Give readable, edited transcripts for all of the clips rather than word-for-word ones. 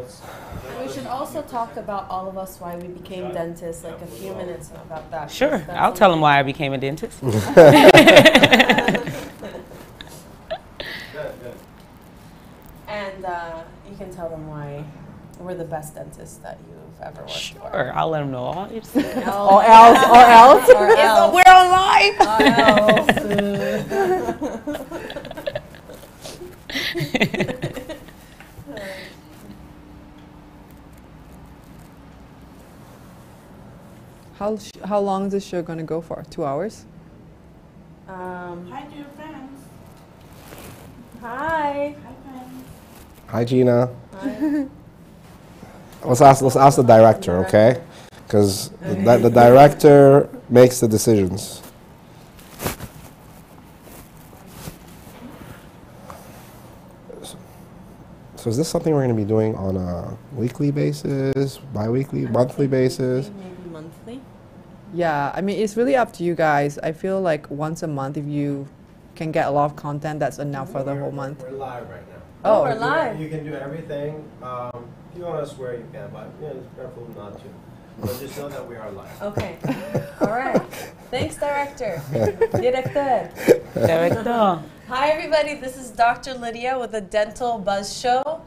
And we should also talk about all of us why we became dentists, like a few minutes about that. Sure, I'll tell them why I became a dentist. And you can tell them why we're the best dentists that you've ever worked for. Sure, I'll let them know. Or else. We're on live. How long is this show going to go for? 2 hours? Hi to your friends. Hi. Hi friends. Hi, Gina. Hi. Let's ask the director, okay? Because the director makes the decisions. So is this something we're going to be doing on a weekly basis, bi-weekly, monthly basis? Maybe monthly. Yeah, I mean, it's really up to you guys. I feel like once a month, if you can get a lot of content, that's enough for the whole month. We're live right now. Oh, we're live. You can do everything. If you want to swear, you can, but be careful not to. But just know that we are live. Okay. All right. Thanks, director. Director. Director. Hi, everybody. This is Dr. Lydia with the Dental Buzz Show.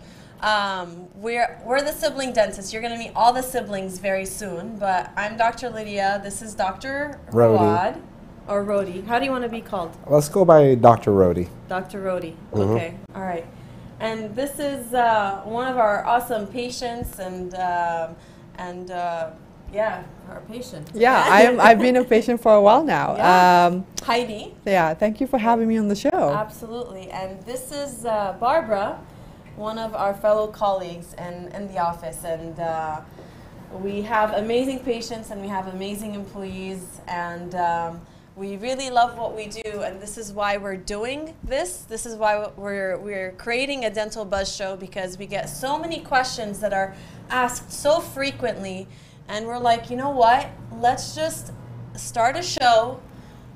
We're the sibling dentists. You're going to meet all the siblings very soon. But I'm Dr. Lydia. This is Dr. Rod. Or Rodi. How do you want to be called? Let's go by Dr. Rodi. Dr. Rodi. Okay. All right. And this is one of our awesome patients and yeah, our patient. Yeah, I've been a patient for a while now. Yeah. Heidi. Yeah, thank you for having me on the show. Absolutely. And this is Barbara, one of our fellow colleagues in the office. And we have amazing patients and we have amazing employees. And we really love what we do. And this is why we're doing this. This is why we're creating a Dental Buzz Show, because we get so many questions that are asked so frequently. And we're like, you know what? Let's just start a show.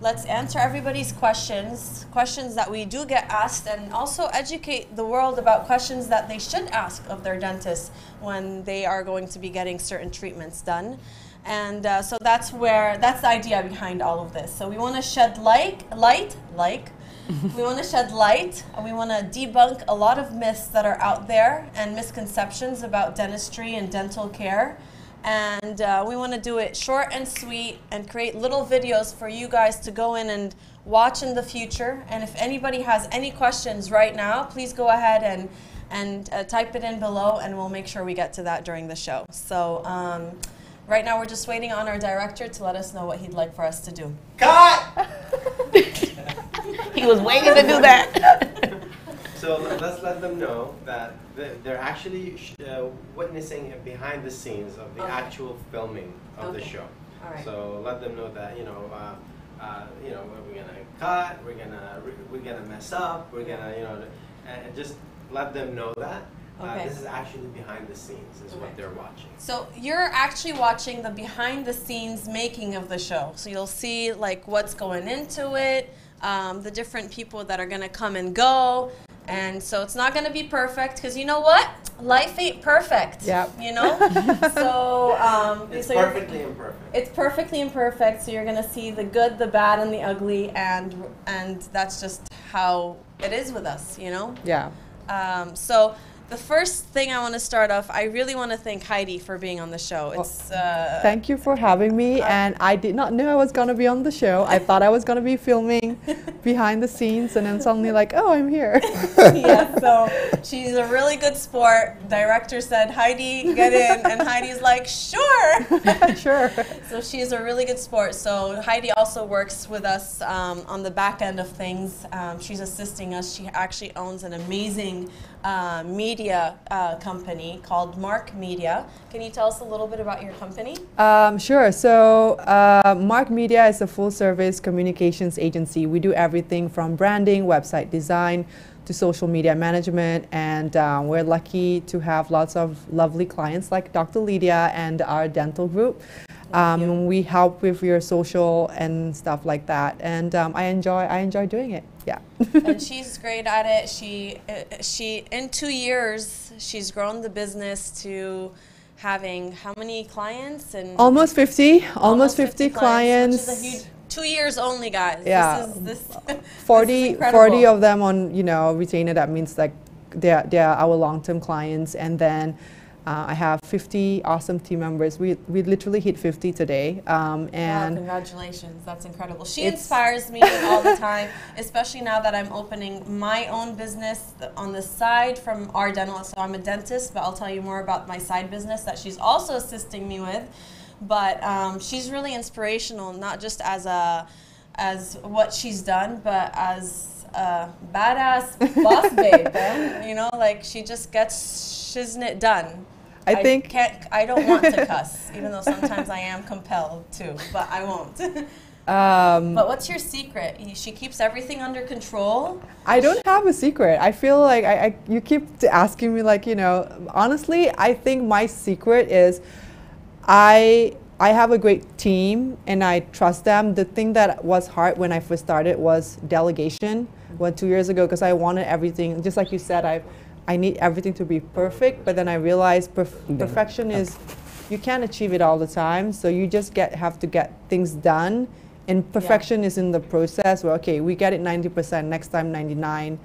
Let's answer everybody's questions that we do get asked, and also educate the world about questions that they should ask of their dentist when they are going to be getting certain treatments done. And so that's the idea behind all of this. So we want to shed light. We want to shed light, and we want to debunk a lot of myths that are out there and misconceptions about dentistry and dental care. And we want to do it short and sweet and create little videos for you guys to go in and watch in the future. And if anybody has any questions right now, please go ahead and type it in below, and we'll make sure we get to that during the show. So right now we're just waiting on our director to let us know what he'd like for us to do. Cut! He was waiting to do that. So let's let them know that they're actually witnessing behind the scenes of the actual filming of the show. All right. So let them know that we're gonna cut, we're gonna mess up, we're gonna and just let them know that this is actually behind the scenes is what they're watching. So you're actually watching the behind the scenes making of the show. So you'll see like what's going into it, the different people that are gonna come and go. And so it's not going to be perfect, because you know what? Life ain't perfect. Yeah. You know? So it's so perfectly imperfect. It's perfectly imperfect. So you're going to see the good, the bad, and the ugly, and that's just how it is with us, you know? Yeah. So the first thing I want to start off, I really want to thank Heidi for being on the show. It's thank you for having me, and I did not know I was going to be on the show. I thought I was going to be filming behind the scenes, and then suddenly like, oh, I'm here. Yeah, so she's a really good sport. Director said, Heidi, get in, and Heidi's like, sure. Sure. So she's a really good sport. So Heidi also works with us on the back end of things. She's assisting us. She actually owns an amazing media company called Mark Media. Can you tell us a little bit about your company? Sure. So Mark Media is a full-service communications agency. We do everything from branding, website design, to social media management, and we're lucky to have lots of lovely clients like Dr. Lydia and our dental group. We help with your social and stuff like that, and I enjoy doing it. Yeah. And she's great at it. She in 2 years she's grown the business to having how many clients? And almost 50 clients. Which is a huge 2 years only, guys. Yeah. This 40 this is of them on retainer. That means like they're our long-term clients, and then I have 50 awesome team members. We literally hit 50 today. Wow, And congratulations. That's incredible. She inspires me all the time, especially now that I'm opening my own business on the side from our dental. So I'm a dentist, but I'll tell you more about my side business that she's also assisting me with. But she's really inspirational, not just as what she's done, but as a badass boss babe. Like she just gets it done. I don't want to cuss, even though sometimes I am compelled to, but I won't. But what's your secret? She keeps everything under control. I don't have a secret. I feel like you keep asking me, like, honestly, I think my secret is I have a great team and I trust them. The thing that was hard when I first started was delegation. 2 years ago, because I wanted everything, just like you said, I need everything to be perfect, but then I realized perfection is, you can't achieve it all the time, so you just have to get things done, and perfection is in the process where, okay, we get it 90%, next time 99,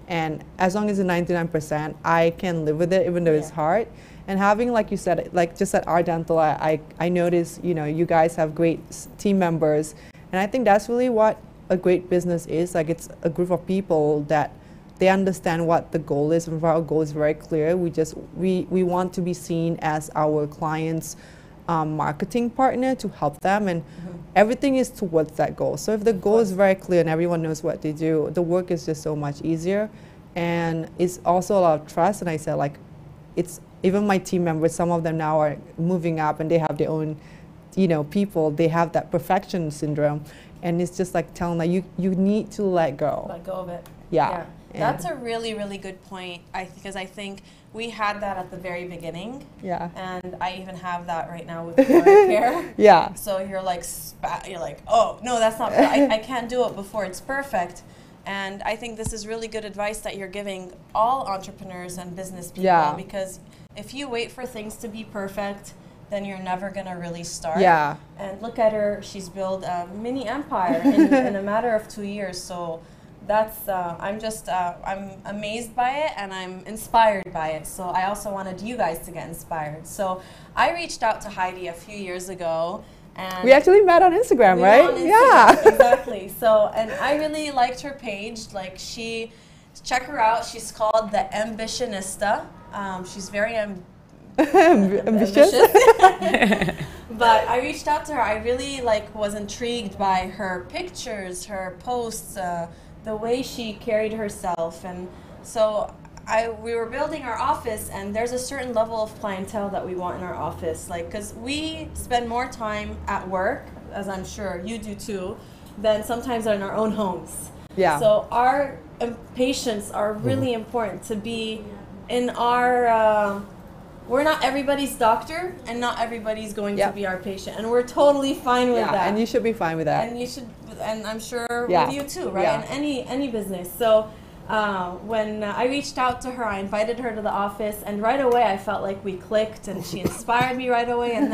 and as long as it's 99%, I can live with it, even though it's hard. And having, like you said, like just at our dental, I noticed, you guys have great team members, and I think that's really what a great business is. Like, it's a group of people that they understand what the goal is, and our goal is very clear. We want to be seen as our clients' marketing partner to help them, and everything is towards that goal. So if the goal is very clear and everyone knows what they do, the work is just so much easier, and it's also a lot of trust. And I said, like, it's even my team members, some of them now are moving up and they have their own, people. They have that perfection syndrome, and it's just like telling them, you need to let go. Let go of it. Yeah. That's a really, really good point, because I think we had that at the very beginning. Yeah. And I even have that right now with your hair. Yeah. So you're like, oh, no, that's not, I can't do it before it's perfect. And I think this is really good advice that you're giving all entrepreneurs and business people, because if you wait for things to be perfect, then you're never going to really start. Yeah. And look at her, she's built a mini empire in a matter of 2 years. So that's, I'm amazed by it, and I'm inspired by it. So I also wanted you guys to get inspired. So I reached out to Heidi a few years ago. And we actually met on Instagram, right? On Instagram, yeah. Exactly. So, and I really liked her page. Like, check her out. She's called the Ambitionista. She's very ambitious. But I reached out to her. I really was intrigued by her pictures, her posts, the way she carried herself, and so we were building our office, and there's a certain level of clientele that we want in our office, because we spend more time at work, as I'm sure you do too, than sometimes in our own homes. Yeah. So our patients are really important to be in our. We're not everybody's doctor, and not everybody's going to be our patient, and we're totally fine with that. And you should be fine with that. And you should, and I'm sure with you too, right? Yeah. In any business. So when I reached out to her, I invited her to the office, and right away I felt like we clicked, and she inspired me right away. And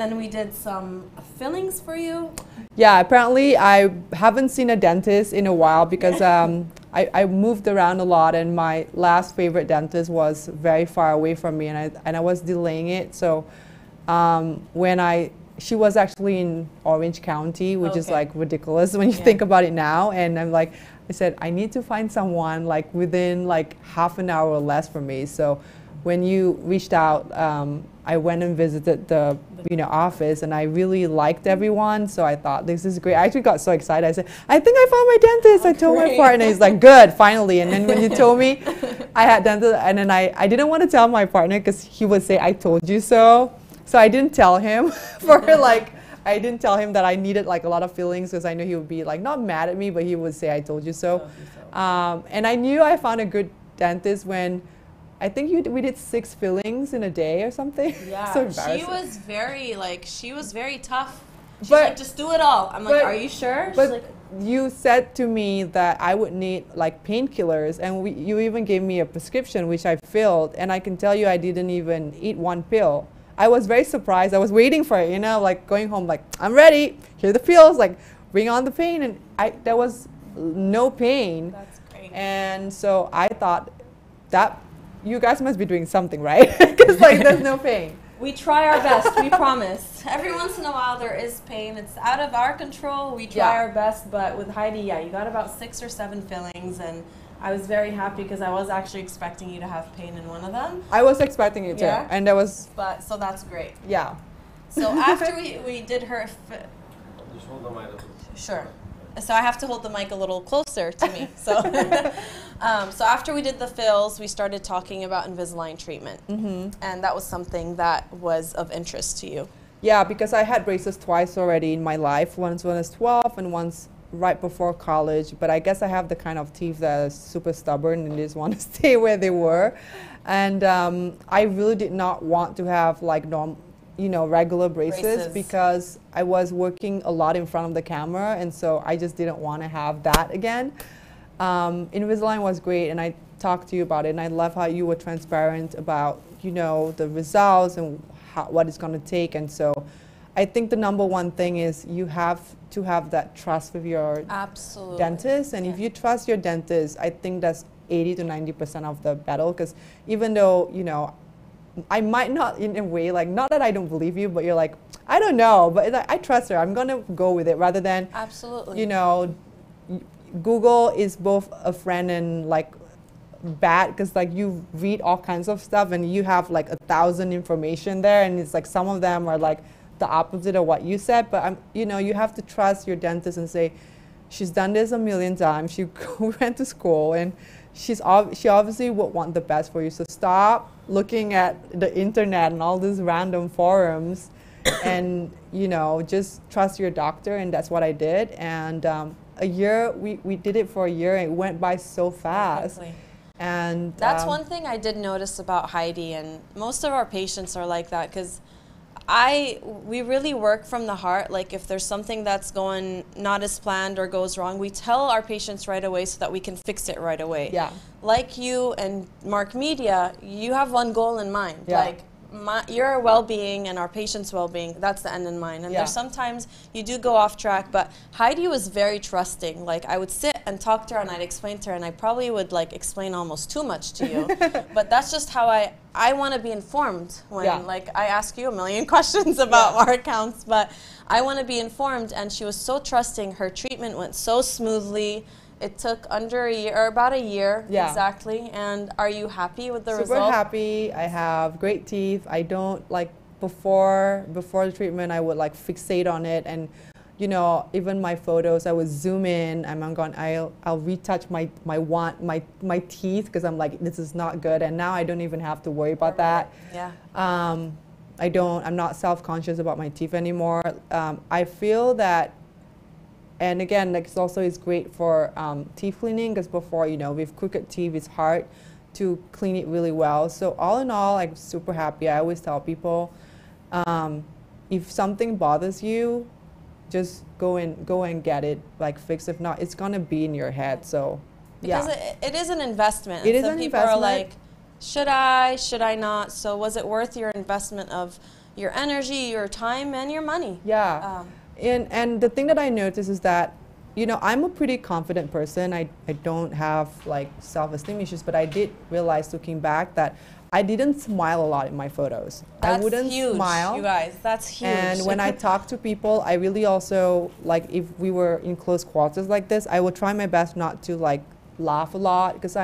then we did some fillings for you. Yeah, apparently I haven't seen a dentist in a while, because I moved around a lot, and my last favorite dentist was very far away from me, and I was delaying it. So she was actually in Orange County, which is like ridiculous when you think about it now. And I said, I need to find someone like within like half an hour or less from me. So when you reached out, I went and visited the office, and I really liked everyone. So I thought, this is great. I actually got so excited. I said, I think I found my dentist. I told my partner. He's like, good, finally. And then when you told me I had dentist, and then I didn't want to tell my partner, because he would say, I told you so. So I didn't tell him I didn't tell him that I needed like a lot of fillings, because I knew he would be like not mad at me, but he would say, I told you so. And I knew I found a good dentist when I think we did 6 fillings in a day or something. Yeah, So embarrassing. she was very tough. She's But- like, just do it all. I'm like, but- are you sure? She's But like, you said to me that I would need like painkillers, and you even gave me a prescription which I filled, and I can tell you I didn't even eat one pill. I was very surprised. I was waiting for it, you know, like going home, like I'm ready. Here are the pills, like bring on the pain, and there was no pain. that's great. And so I thought that you guys must be doing something right, because like there's no pain. We try our best, we promise. Every once in a while there is pain. It's out of our control. We try Yeah. our best, but with Heidi, yeah, you got about 6 or 7 fillings, and I was very happy because I was actually expecting you to have pain in one of them. I was expecting it too, Yeah? and there was, But so that's great. yeah. So after we did her, Just hold the mic. sure. So I have to hold the mic a little closer to me. So, so after we did the fills, we started talking about Invisalign treatment, and that was something that was of interest to you. Yeah, because I had braces twice already in my life. Once when I was 12 and once right before college. But I guess I have the kind of teeth that are super stubborn and just want to stay where they were. And I really did not want to have like regular braces because I was working a lot in front of the camera, and so I just didn't want to have that again. Invisalign was great, and I talked to you about it, and I love how you were transparent about the results and what it's going to take. And so I think the number one thing is you have to have that trust with your Absolutely. dentist, and if you trust your dentist, I think that's 80 to 90% of the battle. Because even though I might not, in a way, like, not that I don't believe you, but you're like, I don't know, but like, I trust her, I'm gonna go with it, rather than Absolutely. Google is both a friend and like bad, because like you read all kinds of stuff and you have like 1,000 information there, and it's like some of them are like the opposite of what you said. But you have to trust your dentist and say, she's done this a million times, she went to school, and she obviously would want the best for you. So stop looking at the internet and all these random forums and just trust your doctor. And that's what I did. And a year, we did it for a year, and it went by so fast. Quickly. And That's one thing I did notice about Heidi, and most of our patients are like that, because we really work from the heart. Like if there's something that's going not as planned or goes wrong, we tell our patients right away so that we can fix it right away. Yeah. Like you and Mark Media, you have one goal in mind. Yeah. Like your well-being and our patients' well-being, that's the end in mind. And Yeah. there's sometimes you do go off track, but Heidi was very trusting. Like I would sit and talk to her and I'd explain to her, and I probably would like explain almost too much to you. But that's just how I want to be informed when like I ask you a million questions about our accounts, but I want to be informed. And she was so trusting. Her treatment went so smoothly. It took under a year, or about a year exactly. And are you happy with the result? Super happy. I have great teeth. I don't like before the treatment, I would like fixate on it, and even my photos, I would zoom in. I'll retouch my teeth because I'm like, this is not good. And now I don't even have to worry about that. Yeah. I'm not self-conscious about my teeth anymore. I feel that. And again, like it's great for teeth cleaning, because before, with crooked teeth, it's hard to clean it really well. So all in all, I'm super happy. I always tell people, if something bothers you, just go and get it like fixed. If not, it's gonna be in your head. So because it is an investment. It is some an people investment. are like, should I not? So was it worth your investment of your energy, your time, and your money? Yeah. And the thing that I notice is that, I'm a pretty confident person. I don't have like self-esteem issues, but I did realize looking back that I didn't smile a lot in my photos. That's I wouldn't huge, smile. you guys. That's huge. And when I talk to people, I really also, like if we were in close quarters like this, I would try my best not to like laugh a lot, because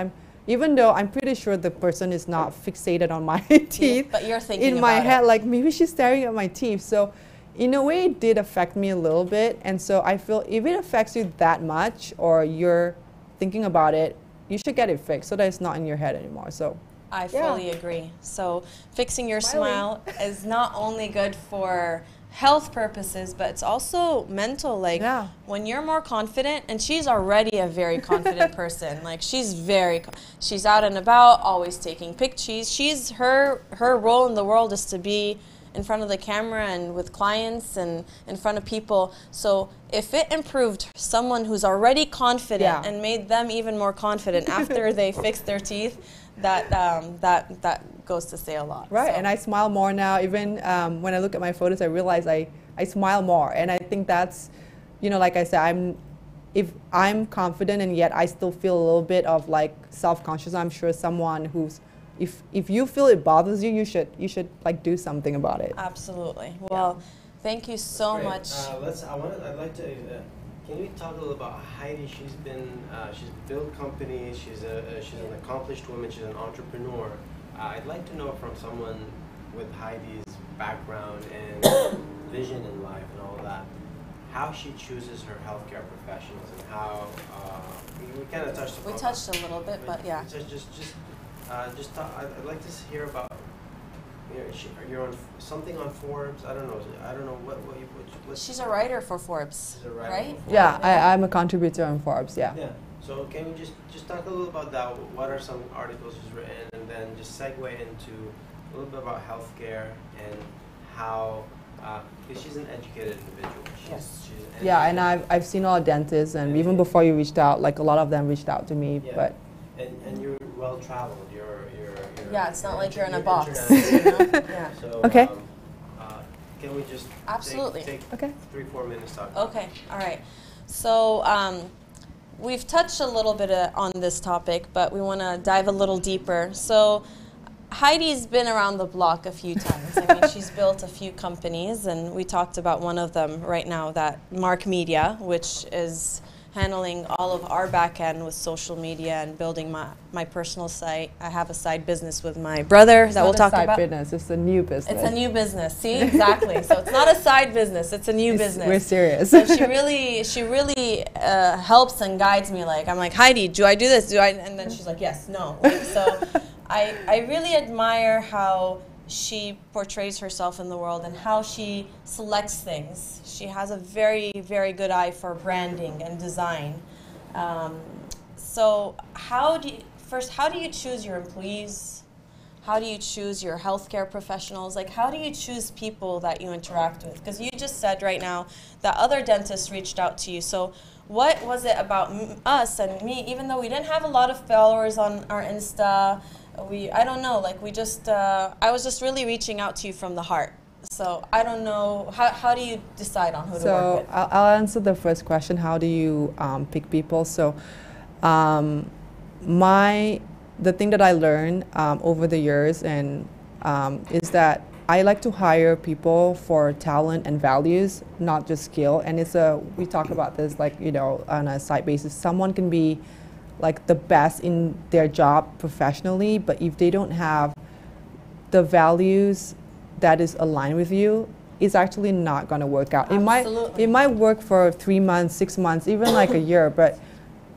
even though I'm pretty sure the person is not fixated on my teeth, but you're thinking in my about head, it. like maybe she's staring at my teeth. So in a way, it did affect me a little bit. And so I feel if it affects you that much, or you're thinking about it, you should get it fixed so that it's not in your head anymore. So I fully agree. So fixing your smile is not only good for health purposes, but it's also mental. Like Yeah. when you're more confident, and she's already a very confident person. Like she's she's out and about, always taking pictures. She's her role in the world is to be in front of the camera and with clients and in front of people. So if it improved someone who's already confident Yeah. and made them even more confident after they fixed their teeth, that goes to say a lot. Right, So. and I smile more now. Even when I look at my photos, I realize I smile more, and I think that's, you know, like I said, if I'm confident and yet I still feel a little bit of like self-conscious, I'm sure someone who's, if you feel it bothers you, you should like do something about it. Absolutely. Well, thank you so Great. much. I'd like to. Can you talk a little about Heidi? She's built companies. She's an accomplished woman. She's an entrepreneur. I'd like to know from someone with Heidi's background and vision in life and all that, how she chooses her healthcare professionals and how we kind of touched upon. We touched a little bit, but yeah. Just talk, I'd like to hear about. You're on something on Forbes. I don't know what. She's a writer for Forbes, She's a writer right? for Yeah, I'm a contributor on Forbes. Yeah. Yeah. So can we just talk a little about that? What are some articles she's written, and then just segue into a little bit about healthcare and how, because she's an educated individual. Yeah, and I've seen a lot of dentists, and even before you reached out, like a lot of them reached out to me. Yeah. But and you're well traveled. Yeah, it's not like you're in a box. international. Yeah. So, Okay. Can we just Absolutely. take Okay. 3-4 minutes talking? Okay. All right. So we've touched a little bit on this topic, but we want to dive a little deeper. So Heidi's been around the block a few times. I mean, she's built a few companies, and we talked about one of them right now, that Mark Media, which is handling all of our back end with social media and building my personal site. I have a side business with my brother that we'll talk about. Business. It's a new business. It's a new business. See, exactly. So it's not a side business. It's a new business. We're serious. So she really helps and guides me. Like I'm like, Heidi, do I do this? Do I? And then she's like, yes, no. Like, so I really admire how she portrays herself in the world and how she selects things. She has a very, very good eye for branding and design. So how do you choose your employees? How do you choose your healthcare professionals? Like, how do you choose people that you interact with? Because you just said right now that other dentists reached out to you. So what was it about us and me, even though we didn't have a lot of followers on our Insta, I don't know, like I was just really reaching out to you from the heart. So I don't know, how do you decide on who to work with? So I'll answer the first question. How do you pick people? So the thing that I learned over the years and is that I like to hire people for talent and values, not just skill. And we talk about this like, you know, on a side basis. Someone can be like the best in their job professionally, but if they don't have the values that is aligned with you, it's actually not going to work out. Absolutely. It might work for 3 months, 6 months, even like a year, but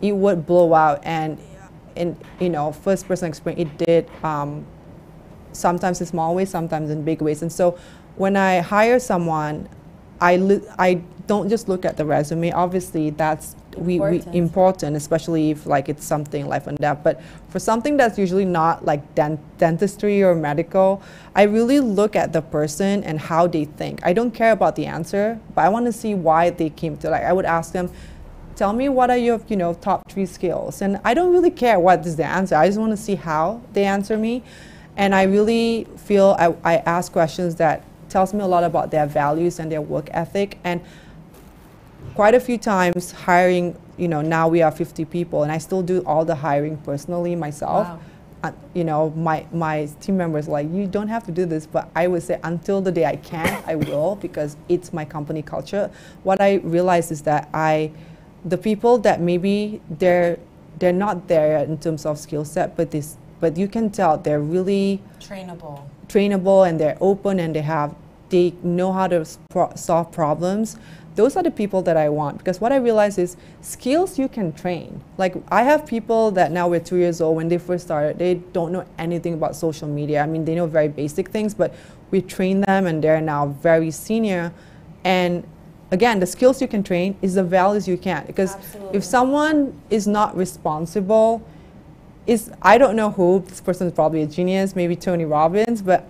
it would blow out. And you know, first person experience, it did sometimes in small ways, sometimes in big ways. And so when I hire someone, I don't just look at the resume. Obviously, that's important, especially if like it's something life and death. But for something that's usually not like dentistry or medical, I really look at the person and how they think. I don't care about the answer, but I want to see why they came to. Like, I would ask them, tell me what are your, you know, top 3 skills, and I don't really care what is the answer. I just want to see how they answer me, and I really feel I ask questions that tells me a lot about their values and their work ethic. And quite a few times hiring, you know, now we are 50 people and I still do all the hiring personally myself. Wow. You know, my team members are like, you don't have to do this, but I would say until the day I can, I will, because it's my company culture. What I realized is that the people that maybe they're not there in terms of skill set, but you can tell they're really trainable and they're open and they know how to solve problems. Those are the people that I want, because what I realize is skills you can train. Like, I have people that now we're 2 years old. When they first started, they don't know anything about social media. I mean, they know very basic things, but we train them and they're now very senior. And again, the skills you can train is the values you can't. Because Absolutely. if someone is not responsible, I don't know who, this person is probably a genius, maybe Tony Robbins, but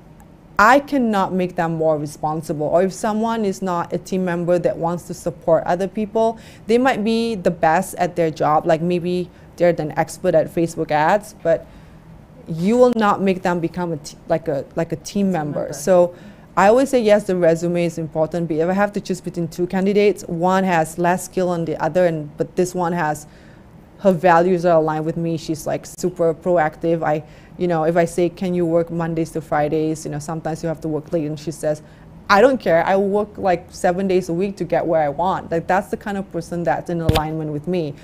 I cannot make them more responsible. Or if someone is not a team member that wants to support other people, they might be the best at their job, like maybe they're an expert at Facebook ads, but you will not make them become like a team member. So I always say, yes, the resume is important, but if I have to choose between two candidates, one has less skill than the other, but this one has, her values are aligned with me. She's like super proactive. If I say, can you work Mondays to Fridays, sometimes you have to work late, and she says, I don't care. I will work like 7 days a week to get where I want. Like, that's the kind of person that's in alignment with me.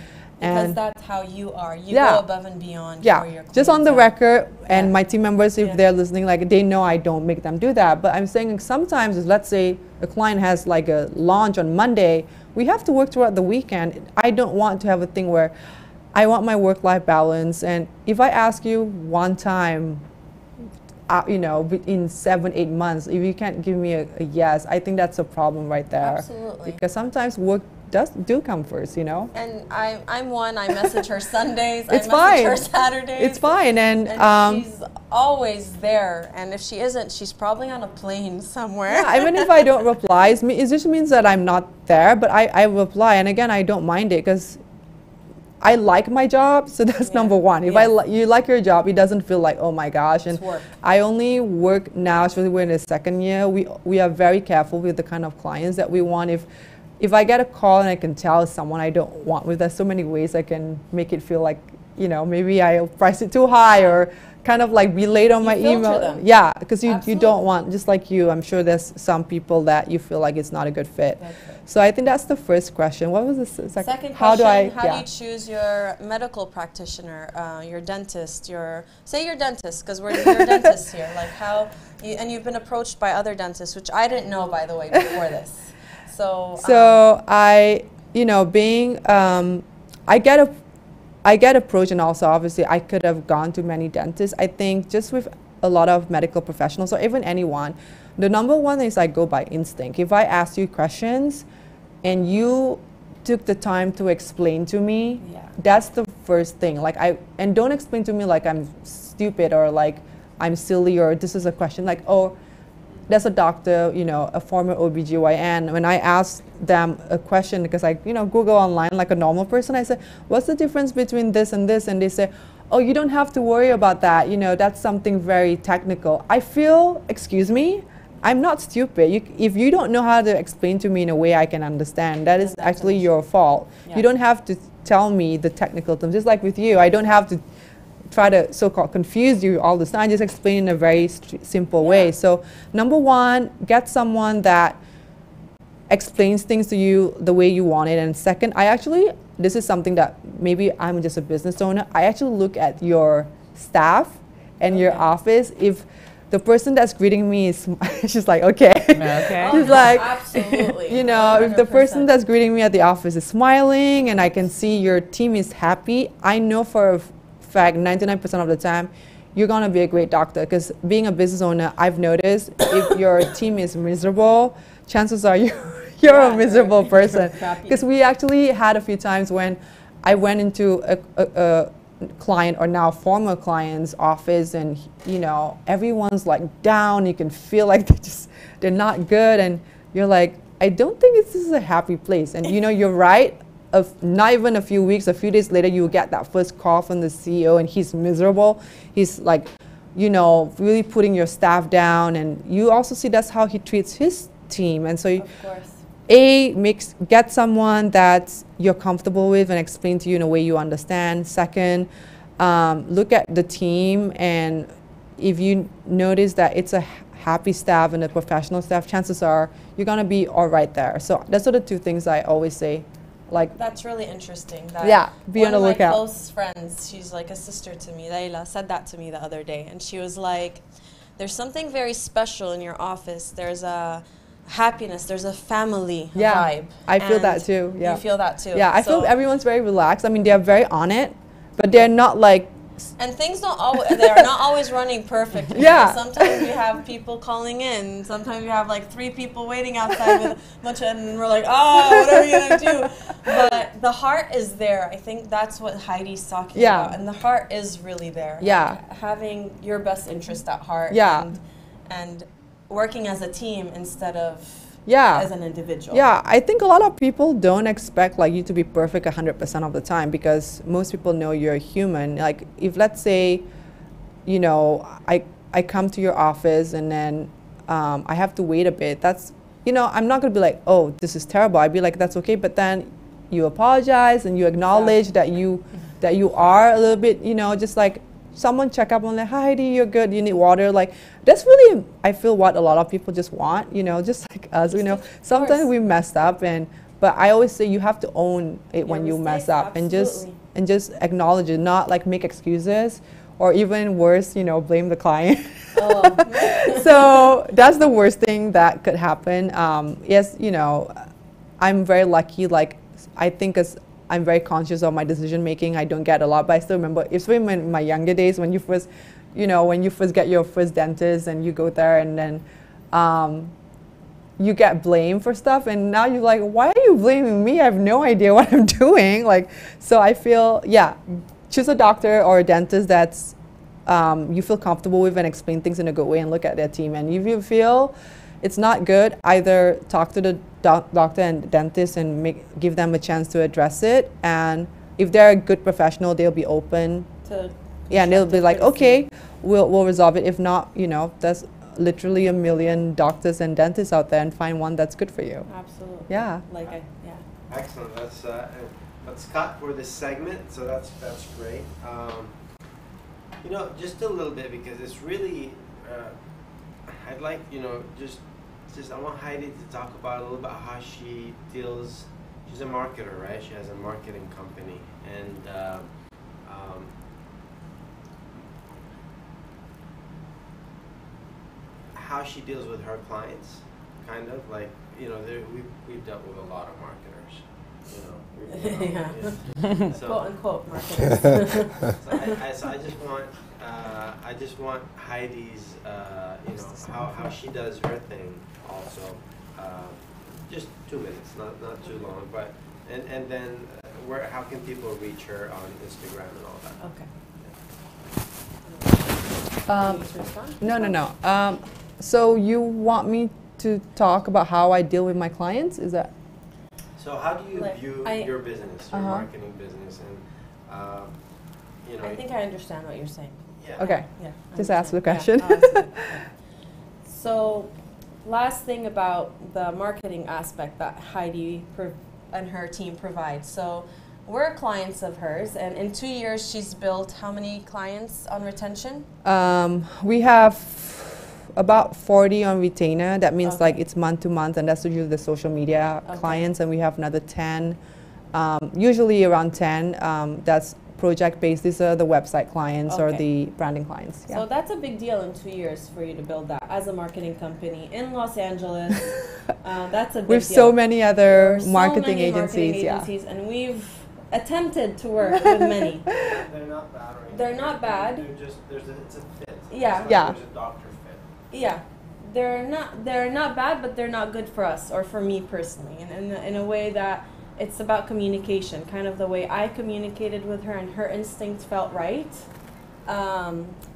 Because that's how you are. You go above and beyond for your clients. Just on the record, and my team members, if they're listening, like, they know I don't make them do that. But I'm saying sometimes, let's say a client has like a launch on Monday, we have to work throughout the weekend. I don't want to have a thing where I want my work-life balance. And if I ask you one time, in 7-8 months, if you can't give me a yes, I think that's a problem right there. Absolutely. Because sometimes work do come first, And I'm one. I message her Sundays. It's I message fine. her Saturdays. It's fine, and she's always there. And if she isn't, she's probably on a plane somewhere. Yeah, even if I don't reply, it just means that I'm not there. But I reply, and again, I don't mind it because I like my job, so that's number one. If you like your job, it doesn't feel like, oh my gosh. And I only work now, especially we're in the second year. We are very careful with the kind of clients that we want. If I get a call and I can tell someone I don't want with, there's so many ways I can make it feel like, maybe I price it too high or kind of like be late on my email. Them. Yeah, because you don't want, just like you, I'm sure there's some people that you feel like it's not a good fit. So I think that's the first question. What was the second question? How do you choose your medical practitioner, your dentist, your dentist, because you're dentists here. Like and you've been approached by other dentists, which I didn't know, by the way, before this. So I get approached, and also obviously I could have gone to many dentists. I think just with a lot of medical professionals or even anyone, the number one is I go by instinct. If I ask you questions and you took the time to explain to me, that's the first thing. And don't explain to me like I'm stupid or like I'm silly or this is a question like, oh, there's a doctor, a former OBGYN. When I asked them a question, because I, Google online like a normal person, I said, what's the difference between this? And they say, oh, you don't have to worry about that. That's something very technical. I feel, excuse me, I'm not stupid. If you don't know how to explain to me in a way I can understand, that is actually your fault. Yeah. You don't have to tell me the technical terms. Just like with you, I don't have to try to so-called confuse you all the time. Just explain in a very simple way. So number one, get someone that explains things to you the way you want it. And second, this is something that maybe I'm just a business owner. I actually look at your staff and your office. If the person that's greeting me is, she's like, okay. She's like, absolutely. If the person that's greeting me at the office is smiling and I can see your team is happy, I know for a fact 99% of the time you're going to be a great doctor. Because being a business owner, I've noticed if your team is miserable, chances are you're a miserable person. Because we actually had a few times when I went into a client or now former client's office and everyone's like down. You can feel like they're not good, and you're like, I don't think this is a happy place. And you're right. Not even a few weeks, a few days later, you get that first call from the CEO and he's miserable. He's like, really putting your staff down, and you also see that's how he treats his team. And so get someone that you're comfortable with and explain to you in a way you understand. Second, look at the team, and if you notice that it's a happy staff and a professional staff, chances are you're gonna be all right there. So those are the two things I always say. That's really interesting. Be on the lookout. One of my close friends, she's like a sister to me, Layla, said that to me the other day, and she was like, there's something very special in your office. There's a happiness, there's a family vibe. I feel that too. You feel that too. Yeah, I feel everyone's very relaxed. I mean, they're very on it, but they're not like And things don't always, they're not always running perfectly. Yeah. Sometimes we have people calling in. Sometimes we have like 3 people waiting outside with a bunch of, and we're like, oh, what are we going to do? But the heart is there. I think that's what Heidi's talking about. And the heart is really there. Yeah. Like having your best interest at heart. Yeah. And working as a team instead of yeah. as an individual. Yeah, I think a lot of people don't expect like you to be perfect 100% of the time, because most people know you're a human. Like if, let's say, you know, I come to your office and then I have to wait a bit. That's, you know, I'm not gonna be like, oh, this is terrible. I'd be like, that's okay. But then you apologize and you acknowledge that you are a little bit, you know, just like someone check up on like, hi Heidi, you're good, you need water. Like that's really, I feel, what a lot of people just want, you know, just like us, you know. Sometimes we messed up, but I always say you have to own it when you mess up, and just acknowledge it, not like make excuses, or even worse, you know, blame the client. So that's the worst thing that could happen. Yes, you know, I'm very lucky. Like I think as I'm very conscious of my decision making. I don't get a lot, but I still remember, especially in my younger days, when you first, you know, when you first get your first dentist and you go there and then you get blamed for stuff, and now you're like, why are you blaming me? I have no idea what I'm doing. Like, so I feel, yeah, choose a doctor or a dentist that's you feel comfortable with, and explain things in a good way, and look at their team. And if you feel it's not good, either talk to the doctor and dentist and give them a chance to address it. And if they're a good professional, they'll be open to, yeah, and they'll be like, okay, we'll resolve it. If not, you know, there's literally a million doctors and dentists out there, and find one that's good for you. Absolutely. Yeah. Like yeah. Excellent. Let's cut for this segment. So that's great. You know, just a little bit, because it's really, I'd like, you know, just I want Heidi to talk about a little bit how she deals. She's a marketer, right? She has a marketing company, and how she deals with her clients, kind of like, you know, we've dealt with a lot of marketers, you know. Yeah. So, quote unquote marketers. so I just want Heidi's, you know, how she does her thing also. Just 2 minutes, not too long, but and then how can people reach her on Instagram and all that? Okay. No. So you want me to talk about how I deal with my clients? Is that? So how do you view your business, your marketing business, and you know? I think I understand what you're saying. Yeah. Okay. Yeah. Just ask the question. Yeah, so, last thing about the marketing aspect that Heidi and her team provide. So, we're clients of hers, and in 2 years, she's built how many clients on retention? We have about 40 on retainer. That means like it's month to month, and that's usually the social media clients, and we have another 10, usually around 10. That's project based. These are the website clients or the branding clients. Yeah. So that's a big deal in 2 years for you to build that as a marketing company in Los Angeles. That's a big with deal. so many other marketing agencies, and we've attempted to work with many. They're not bad, right? They're not bad. They're just it's a fit. Yeah. Yeah. There's a doctor fit. Yeah, they're not bad, but they're not good for us or for me personally. And in a way that it's about communication, kind of the way I communicated with her, and her instinct felt right.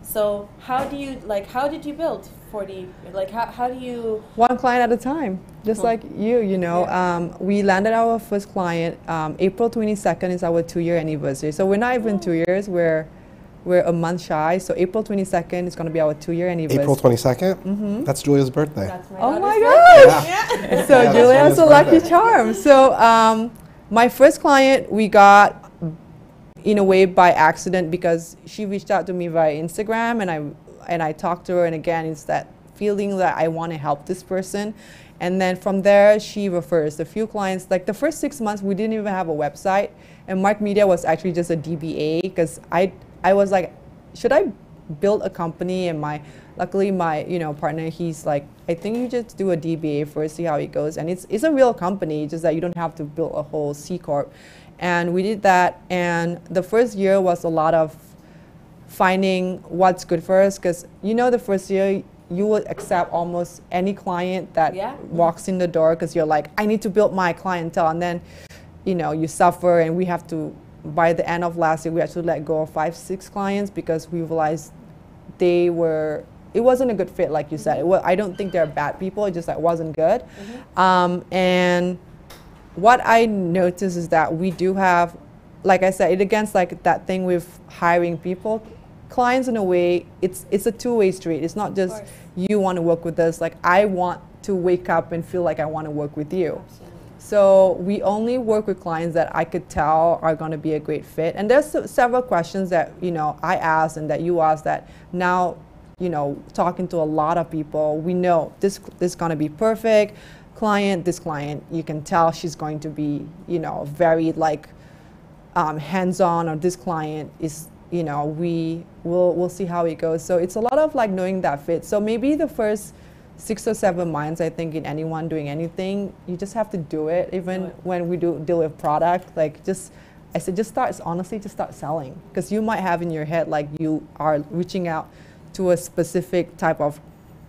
So how did you build 40? Like how do you? One client at a time, just like you know. Yeah. We landed our first client. April 22nd is our 2-year anniversary. So we're not even 2 years. We're a month shy. So April 22nd is going to be our 2-year anniversary. April 22nd? Mm-hmm. That's Julia's birthday. That's my Oh my daughter's gosh! birthday. So Yeah, Julia has that's a lucky Julia's charm. So my first client we got in a way by accident, because she reached out to me via Instagram, and I talked to her, and again it's that feeling that I want to help this person. And then from there, she refers a few clients. Like the first 6 months, we didn't even have a website, and Mark Media was actually just a DBA, because I was like, should I build a company? And luckily my partner, he's like, I think you just do a DBA first, see how it goes. And it's a real company, just that you don't have to build a whole C Corp. And we did that, and the first year was a lot of finding what's good for us, because the first year you will accept almost any client that walks in the door because you're like, I need to build my clientele, and then you suffer. And we have to, by the end of last year, we actually let go of 5-6 clients because we realized it wasn't a good fit, like you said. I don't think they're bad people, it just wasn't good. And what I noticed is that we do have, like I said, it against that thing with hiring people. Clients, in a way, it's a two-way street. It's not just you want to work with us. Like, I want to wake up and feel like I want to work with you. Absolutely. So we only work with clients that I could tell are going to be a great fit. And there's several questions that I asked and that you asked that now, talking to a lot of people, we know this is going to be perfect. This client, you can tell she's going to be, very hands-on, or this client is, we'll see how it goes. So it's a lot of knowing that fit. So maybe the first 6 or 7 months, I think, in anyone doing anything, you just have to do it. Even when we deal with product, just start selling, because you might have in your head you are reaching out to a specific type of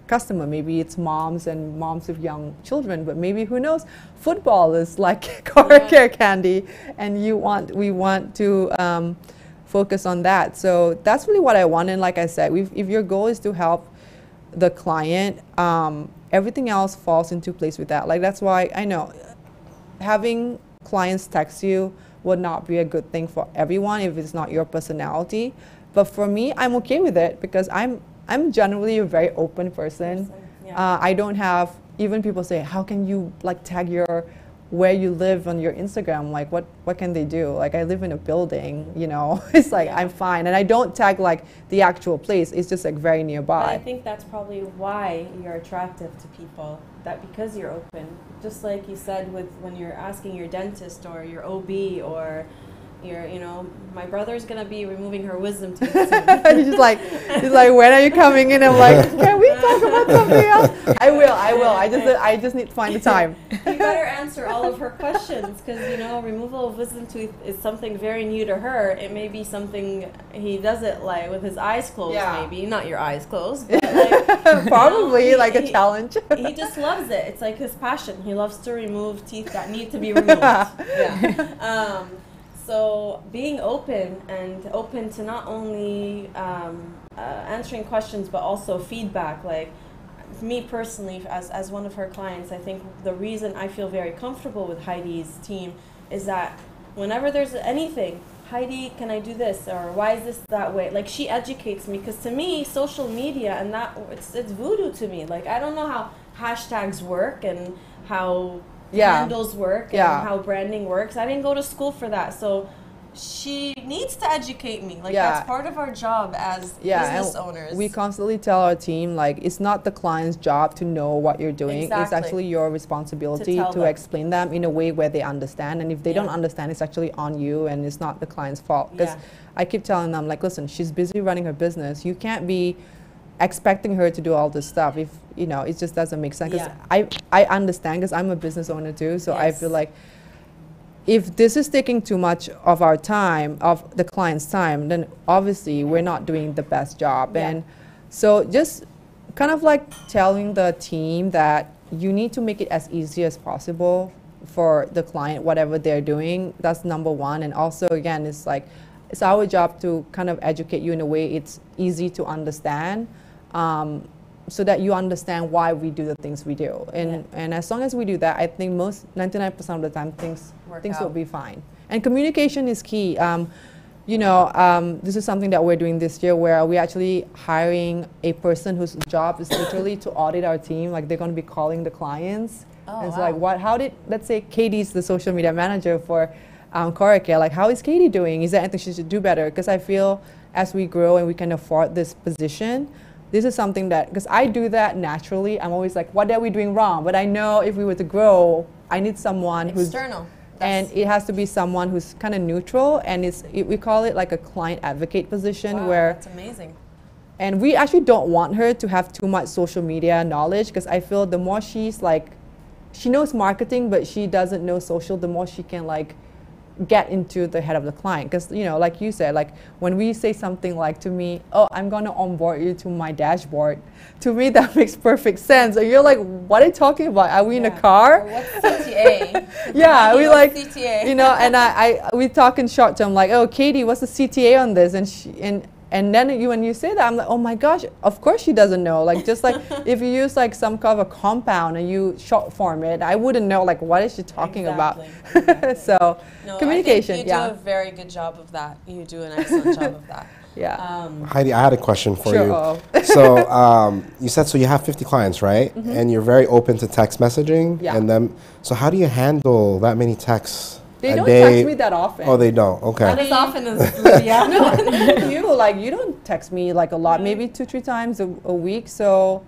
customer. Maybe it's moms with young children, but maybe, who knows, football is like car care candy, and we want to focus on that. So that's really what I want. And like I said, if your goal is to help the client, everything else falls into place with that. That's why I know having clients text you would not be a good thing for everyone if it's not your personality. But for me, I'm okay with it because I'm generally a very open person. I don't have, even people say, how can you tag where you live on your Instagram? What can they do? I live in a building, it's I'm fine. And I don't tag the actual place. It's just very nearby. But I think that's probably why you're attractive to people, that because you're open. Just like you said when you're asking your dentist or your OB or my brother's gonna be removing her wisdom teeth soon. he's like, when are you coming in? I'm like, can we talk about something else? I will. I just need to find the time. You better answer all of her questions, because removal of wisdom tooth is something very new to her. It may be something he does it with his eyes closed, maybe not your eyes closed, but probably a challenge. He just loves it. It's his passion. He loves to remove teeth that need to be removed. So being open to not only answering questions, but also feedback. Me personally, as one of her clients, I think the reason I feel very comfortable with Heidi's team is that whenever there's anything, Heidi, can I do this? Or why is this that way? She educates me, because to me, social media and that, it's voodoo to me. I don't know how hashtags work and how handles work and how branding works. I didn't go to school for that, so she needs to educate me. That's part of our job as business owners. We constantly tell our team it's not the client's job to know what you're doing. Exactly. It's actually your responsibility to explain them in a way where they understand. And if they don't understand, it's actually on you, and it's not the client's fault. Because I keep telling them listen, she's busy running her business. You can't be expecting her to do all this stuff if it just doesn't make sense. Because I understand, because I'm a business owner too, so I feel if this is taking too much of our time, of the client's time, then obviously we're not doing the best job. And so just kind of telling the team that you need to make it as easy as possible for the client, whatever they're doing. That's number one. And also, again, it's our job to kind of educate you in a way it's easy to understand, so that you understand why we do the things we do. And as long as we do that, I think 99% of the time things will be fine. And communication is key. This is something that we're doing this year, where we're actually hiring a person whose job is literally to audit our team. They're going to be calling the clients. And it's let's say Katie's the social media manager for Cora Care. How is Katie doing? Is there anything she should do better? Because I feel as we grow and we can afford this position, this is something that, because I do that naturally, I'm always what are we doing wrong? But I know if we were to grow, I need someone who's external. And it has to be someone who's kind of neutral, and we call it a client advocate position. Where that's amazing. And we actually don't want her to have too much social media knowledge, because I feel the more she's she knows marketing, but she doesn't know social, the more she can get into the head of the client, because like you said, like when we say something like to me, oh, I'm going to onboard you to my dashboard, to me that makes perfect sense, and you're like, what are you talking about? Are we in a car? Or what's CTA? Yeah, we like CTA? and we talk in short term, like, oh, Katie, what's the CTA on this? And then when you say that, I'm like, oh my gosh, of course she doesn't know. Like, just like if you use like some kind of a compound and you short form it, I wouldn't know like what is she talking about. So No, communication. I think you do a very good job of that. You do an excellent job of that. Yeah. Heidi, I had a question for Sure. you. So you said, so you have 50 clients, right? And you're very open to text messaging. Yeah. And then, so how do you handle that many texts? They a don't day? text me that often. Oh, they don't. Not Okay. as often as Lydia. No, you don't text me like a lot, maybe 2-3 times a week. So,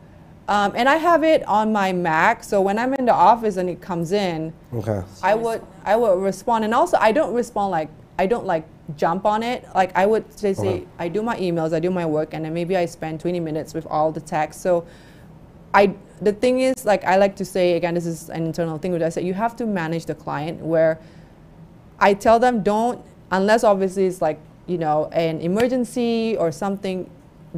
and I have it on my Mac. So when I'm in the office and it comes in, Okay. I would respond. And also I don't respond like, I don't like jump on it. Like I would say I do my emails, I do my work, and then maybe I spend 20 minutes with all the text. So the thing is, like I like to say, again, this is an internal thing, which I say you have to manage the client, where I tell them don't, unless obviously it's like, an emergency or something,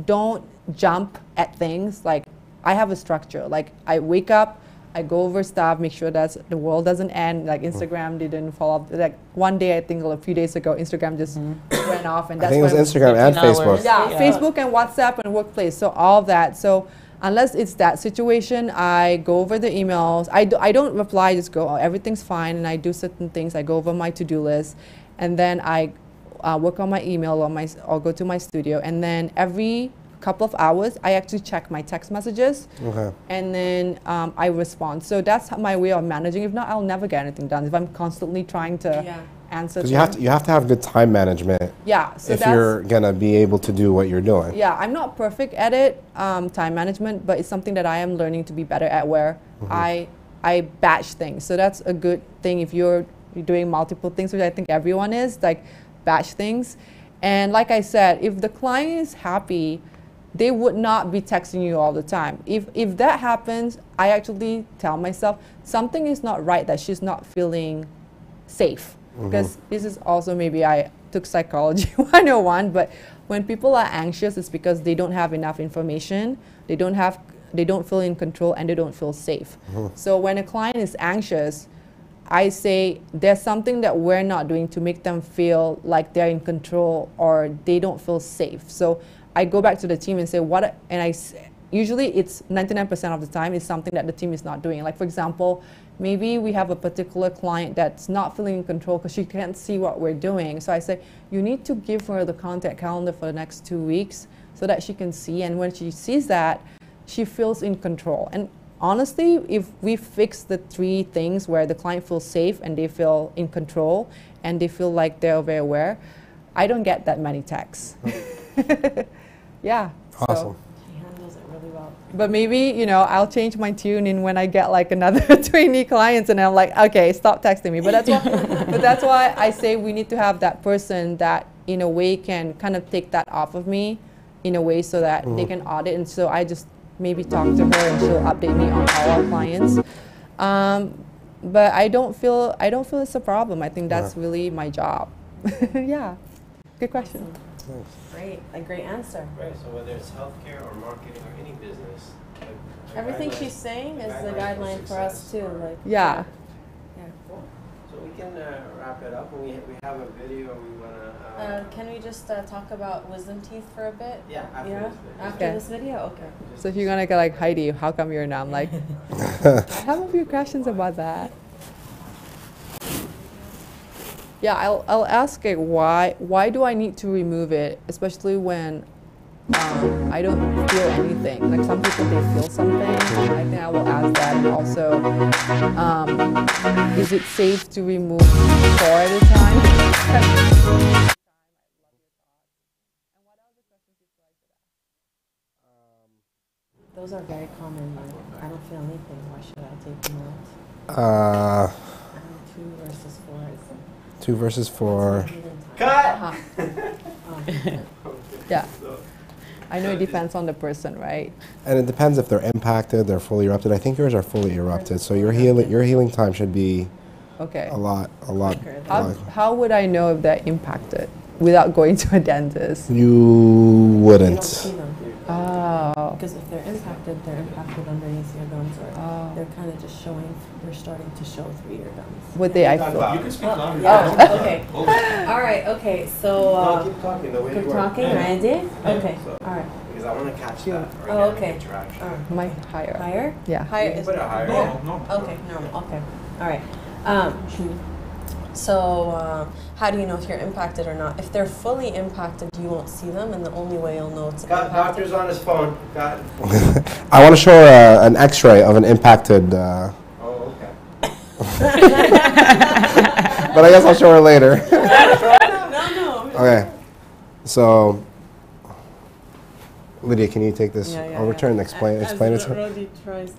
don't jump at things. Like I have a structure. Like I wake up, I go over stuff, make sure that the world doesn't end. Like Instagram didn't fall off. Like one day, I think a few days ago, Instagram just went off, and I that's think it was when Instagram and 15 hours. Facebook. yeah, Facebook and WhatsApp and workplace. So all of that. So unless it's that situation, I go over the emails. I don't reply, I just go, oh, everything's fine, and I do certain things. I go over my to-do list, and then I work on my email or go to my studio, and then every couple of hours, I actually check my text messages, Okay. and then I respond. So that's my way of managing. If not, I'll never get anything done. If I'm constantly trying to answer. Because you have to have good time management. Yeah. So if that's, you're gonna be able to do what you're doing. yeah, I'm not perfect at it, time management, but it's something that I am learning to be better at, where I batch things. So that's a good thing if you're doing multiple things, which I think everyone is, like batch things. And like I said, if the client is happy, they would not be texting you all the time. If that happens, I actually tell myself something is not right, that she's not feeling safe. Because this is also, maybe I took psychology 101, but when people are anxious, it's because they don't have enough information, they don't feel in control, and they don't feel safe. So when a client is anxious, I say there's something that we're not doing to make them feel like they're in control or they don't feel safe. So I go back to the team and say usually it's 99% of the time it's something that the team is not doing. Like for example, maybe we have a particular client that's not feeling in control because she can't see what we're doing. So I say, you need to give her the contact calendar for the next 2 weeks so that she can see. And when she sees that, she feels in control. And honestly, if we fix the 3 things where the client feels safe and they feel in control and they feel like they're very aware, I don't get that many texts. Yeah. Awesome. She handles it really well. But maybe, I'll change my tune in when I get like another 20 clients, and I'm like, okay, stop texting me. But that's why I say we need to have that person that in a way can kind of take that off of me in a way so that they can audit. And so I just maybe talk to her and she'll update me on all our clients. But I don't feel it's a problem. I think that's really my job. Yeah. Good question. Great, a great answer. Right, so whether it's healthcare or marketing or any business, the Everything guidelines- she's saying is the guidelines for guideline for us success too. are- Like Yeah. Cool. So we can wrap it up. We have a video we want to... Can we just talk about wisdom teeth for a bit? yeah, after Yeah, this video. after Okay. this video. Okay. So if you're gonna get like, Heidi, how come you're not? I'm like, I have a few questions about that. Yeah, I'll ask it, why do I need to remove it, especially when I don't feel anything. Like some people, they feel something. I think I will ask that. And also, is it safe to remove 4 at a time? Those are very common. Like, I don't feel anything. Why should I take them out? 2 versus 4 is 2 versus 4. Cut! Yeah. I know it depends on the person, right? And it depends if they're impacted, they're fully erupted. I think yours are fully erupted, so your healing time should be Okay. A lot. A lot. How would I know if they're impacted without going to a dentist? You You don't wouldn't. see them. Oh. Because if they're impacted underneath your gums, or Oh. they're kind of just showing, they're starting to show through your gums. Would they? I Talk feel. about You it. can speak louder. Oh, okay. All right, okay, so, No, keep talking. The way keep you talking, work. I did? Okay, So- all right. Because I want to catch that Oh, organic okay. interaction. All right. My higher. Higher? Yeah. Higher You can is. put it higher. No. Okay, normal, okay, all right. So, how do you know if you're impacted or not? If they're fully impacted, you won't see them, and the only way you'll know it's Got impacted. doctor's on his phone. Got. I want to show an X-ray of an impacted. Oh, okay. But I guess I'll show her later. No. Okay. So, Lydia, can you take this over to her and explain it to her? Rodi tries to.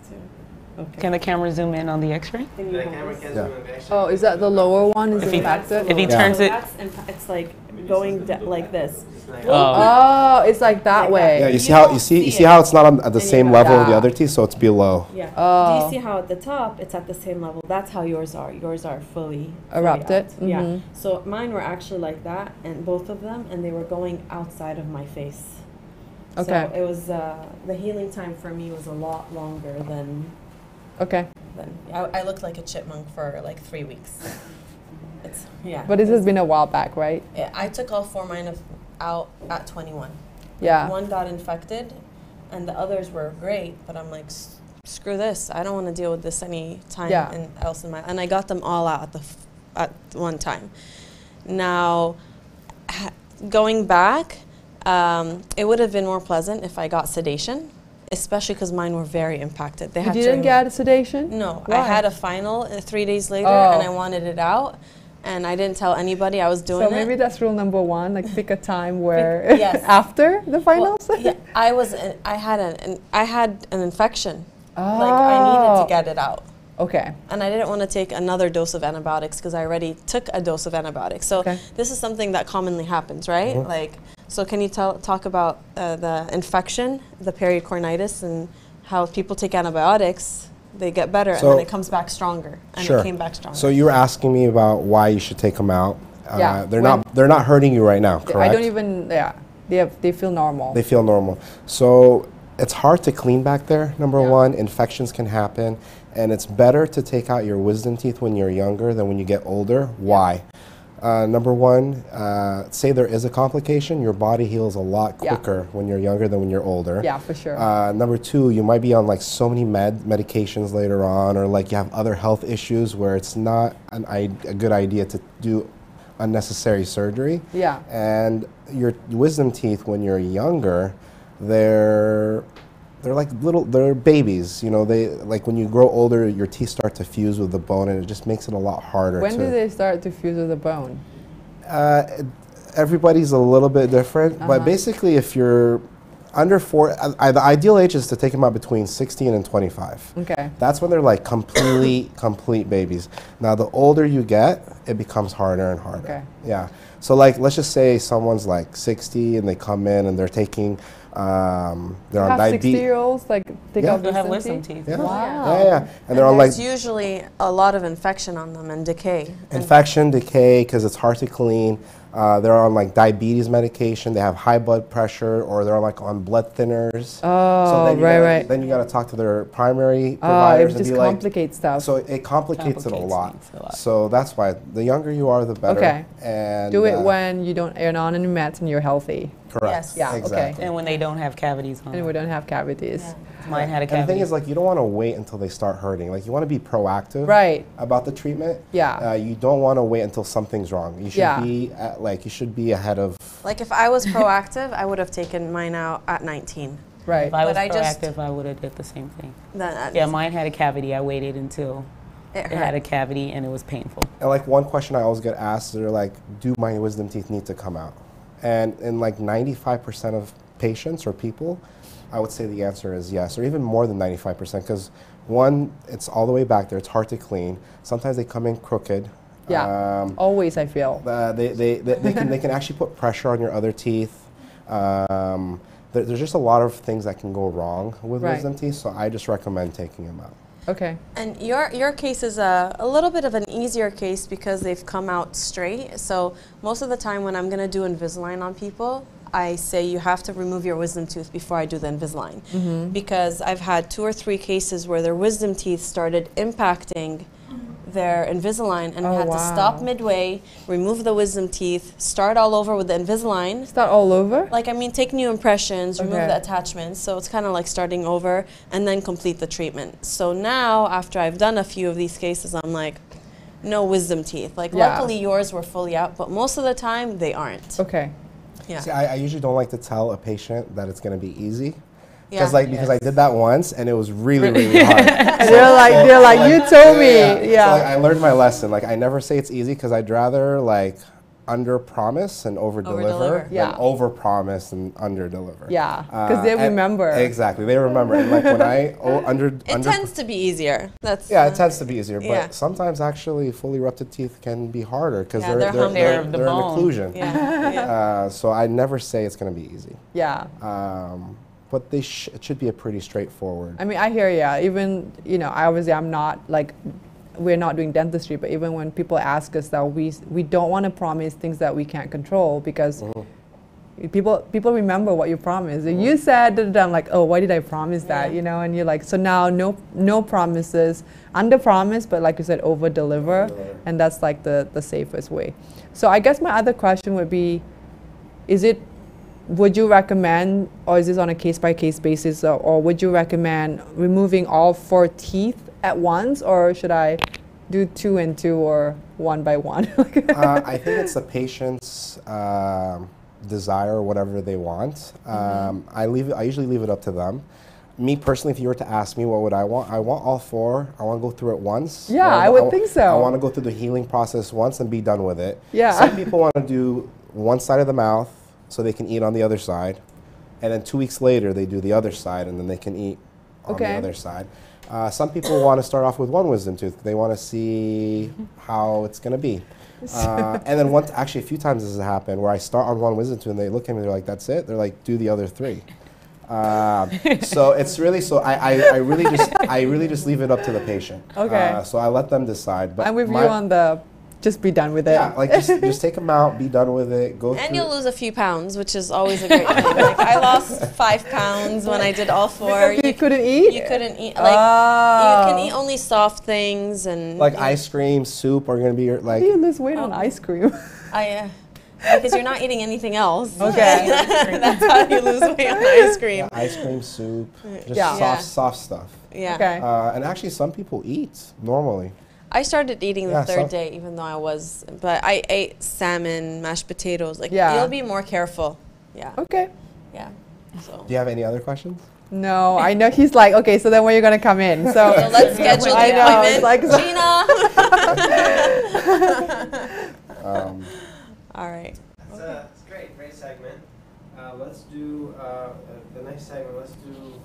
Okay. Can the camera zoom in on the X-ray? Can you The hold camera this? can't Yeah. zoom in the X-ray. Oh, is that the lower one is If he- impacted? if he Yeah. turns So it, that's it's like going like this. It's like- Oh, it's like that way. Yeah, you You see how don't you see see how it. it's not on, at the And you same have- level of the Yeah. other teeth, so it's below. Yeah. Do Oh. you see how at the top it's at the same level? That's how yours are. Yours are fully Erupted? out. Yeah. Mhm. So mine were actually like that, and both of them, and they were going outside of my face. Okay. So it was the healing time for me was a lot longer than Okay. I looked like a chipmunk for like 3 weeks. It's But this has been a while back, right? I took all 4 mine out at 21. Yeah. One got infected, and the others were great. But I'm like, screw this. I don't want to deal with this any time Yeah. else in my. And I got them all out at one time. Now, going back, it would have been more pleasant if I got sedation, especially because mine were very impacted. They You had didn't to get sedation? No, Why? I had a final 3 days later, Oh. and I wanted it out, and I didn't tell anybody I was doing So maybe it. that's rule number one. Like pick a time where yes. after the Well, finals. yeah, I had an infection. Oh. Like I needed to get it out, Okay. and I didn't want to take another dose of antibiotics because I already took a dose of antibiotics. So Okay. this is something that commonly happens, right? Like, so can you talk about the infection, the pericornitis, and how people take antibiotics, they get better, So- and then it comes back stronger, and Sure. it came back stronger. So you were asking me about why you should take them out. Yeah, They're not hurting you right now, correct? I don't even. Yeah. They feel normal. They feel normal. So it's hard to clean back there, number Yeah. one. Infections can happen. And it's better to take out your wisdom teeth when you're younger than when you get older. Why? Number one, say there is a complication, your body heals a lot Yeah. quicker when you're younger than when you're older. Yeah, for sure. Number two, you might be on like so many medications later on, or like you have other health issues where it's not a good idea to do unnecessary surgery. Yeah. And your wisdom teeth, when you're younger, they're like they're babies. You know, they like when you grow older, your teeth start to fuse with the bone, and it just makes it a lot harder. When do they start to fuse with the bone? Everybody's a little bit different, but basically, if you're under 4, the ideal age is to take them out between 16 and 25. Okay. That's when they're like complete babies. Now, the older you get, it becomes harder and harder. Okay. Yeah. So, like, let's just say someone's like 60 and they come in and they're taking, they're on Have diabetes. 60-year-olds like take Yeah. out They'll have wisdom wisdom teeth? teeth. Yeah. Wow. Yeah. And they're on like there's usually a lot of infection on them and decay. And infection, decay, because it's hard to clean. They're on like diabetes medication. They have high blood pressure, or they're like on blood thinners. Oh, then you right, gotta, right. Then you got to talk to their primary Oh, providers it and just be like. complicates stuff. So it complicates it a lot. Complicates things a lot. So that's why the younger you are, the better. Okay. And Do it when you're not on any meds and you're healthy, correct. Yes. Yeah, okay. Exactly. And when they don't have cavities on and we them. don't have cavities. Yeah. Mine had a And the cavity. thing is, like, you don't want to wait until they start hurting. Like, you want to be proactive Right. about the treatment. Yeah. You don't want to wait until something's wrong. You should Yeah. be you should be ahead of. like if I was proactive, I would have taken mine out at 19. Right. If I was But I just- proactive, I would have did the same thing. Then Yeah, mine had a cavity. I waited until it it had a hurt. cavity and it was painful. And like one question I always get asked, they're like, "Do my wisdom teeth need to come out?" And in like 95% of patients or people, I would say the answer is yes, or even more than 95%, because one, it's all the way back there. It's hard to clean. Sometimes they come in crooked. Yeah. Always, I feel. They can actually put pressure on your other teeth. There's just a lot of things that can go wrong with Right. wisdom teeth, so I just recommend taking them out. Okay. And your case is a little bit of an easier case because they've come out straight. So most of the time when I'm going to do Invisalign on people, I say you have to remove your wisdom tooth before I do the Invisalign. Because I've had 2 or 3 cases where their wisdom teeth started impacting their Invisalign, and we had to stop midway, remove the wisdom teeth, start all over with the Invisalign. Start all over? Like, I mean, take new impressions, remove the attachments. So it's kind of like starting over and then complete the treatment. So now, after I've done a few of these cases, I'm like, no wisdom teeth. Like, luckily yours were fully out, but most of the time they aren't. Okay. Yeah. See, I usually don't like to tell a patient that it's going to be easy. Yeah. Because I did that once and it was really, really hard. They're like, you told me. Yeah. So like, I learned my lesson. Like, I never say it's easy because I'd rather like under promise and over deliver than over promise and under deliver. Yeah, because they remember. Exactly, they remember. And like when I it tends to be easier. That's it tends to be easier. But sometimes actually fully erupted teeth can be harder because they're an occlusion. Yeah. So I never say it's going to be easy. Yeah. But it should be a pretty straightforward. I mean, I hear you. Even, you know, I'm not like, we're not doing dentistry, but even when people ask us that, we don't want to promise things that we can't control because people remember what you promised. You said that, I'm like, oh, why did I promise that? You know, and you're like, so now no promises, under promise, but like you said, over deliver, and that's like the safest way. So I guess my other question would be, would you recommend, or is this on a case-by-case basis, or would you recommend removing all 4 teeth at once, or should I do 2 and 2 or 1 by 1? I think it's the patient's desire, whatever they want. I usually leave it up to them. Me personally, if you were to ask me what would I want all 4. I want to go through it once. Yeah, I would think so. I want to go through the healing process once and be done with it. Yeah. Some people want to do one side of the mouth so they can eat on the other side, and then 2 weeks later they do the other side and then they can eat on the other side. Some people want to start off with 1 wisdom tooth. They want to see how it's going to be. And then actually a few times this has happened where I start on 1 wisdom tooth and they look at me, they're like, that's it? They're like, do the other 3. So it's really, I really just leave it up to the patient. Okay. So I let them decide. But I'm with you on the just be done with it. Yeah, like just take them out, be done with it, go and you'll lose a few pounds, which is always a great thing. Like, I lost 5 pounds when I did all 4. You couldn't eat? You couldn't eat. Like, you can eat only soft things and... Like ice cream, soup are going to be like... How do you lose weight on ice cream? Because you're not eating anything else. Okay. That's how you lose weight on ice cream. Yeah, ice cream, soup, just soft stuff. Yeah. Okay. And actually some people eat normally. I started eating the 3rd day, even though but I ate salmon, mashed potatoes. Like, you'll be more careful. Yeah. Okay. Yeah. So. Do you have any other questions? No, I know he's like, okay, so then when you're going to come in? So let's schedule the appointment. Like, Gina! All right. That's great segment. Let's do the next segment. Let's do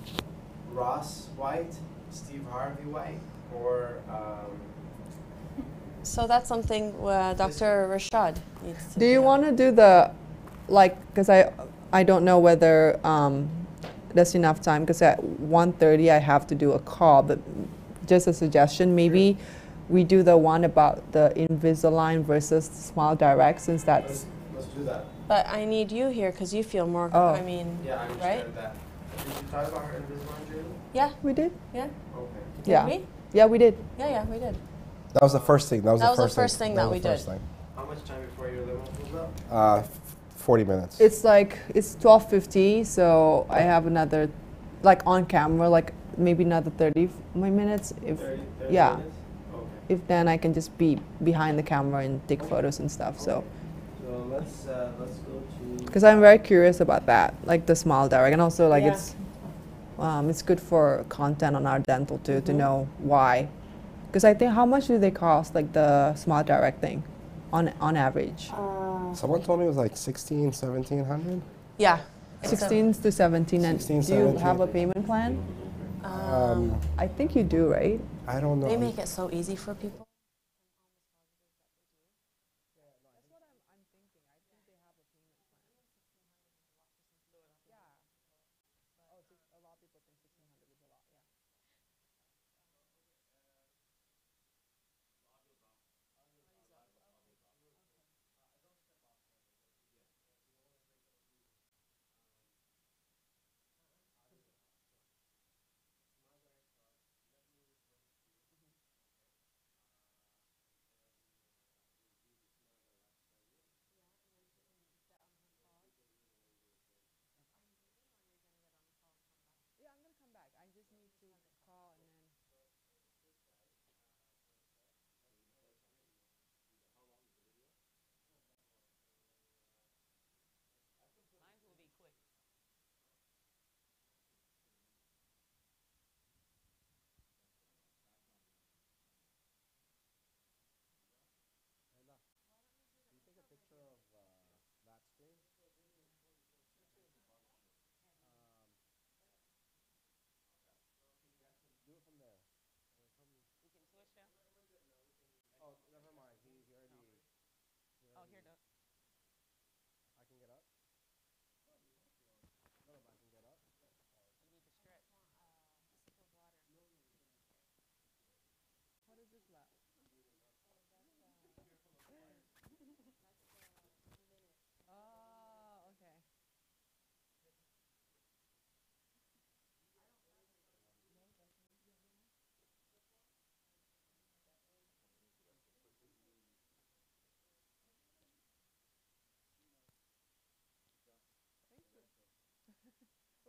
Ross White, Steve Harvey White, or... So that's something Dr. Rashad needs to do. Do you want to do the, like, because I don't know whether there's enough time, because at 1:30 I have to do a call, but just a suggestion, maybe we do the one about the Invisalign versus Smile Direct, since that's... Let's do that. But I need you here because you feel more, Yeah, I understand that. Did you talk about her Invisalign journey? Yeah, we did. Yeah. Okay. Yeah. Did we? Yeah, we did. Yeah, we did. That was the first thing. That was the first thing that we did. How much time before your liver pulls up? 40 minutes. It's 12:50, so I have another, like on camera, like maybe another 30 minutes. If 30 yeah, minutes? Okay. if then I can just be behind the camera and take photos and stuff. So. So let's go to. Because I'm very curious about that, like the Smile Direct, and also like it's good for content on our dental too, to know why. Because I think, how much do they cost, like the Smile Direct thing, on average? Someone told me it was like 16, 1700. Yeah. 16 to 17, and 16, do you 17. have a payment plan? I think you do, right? I don't know. They make it so easy for people.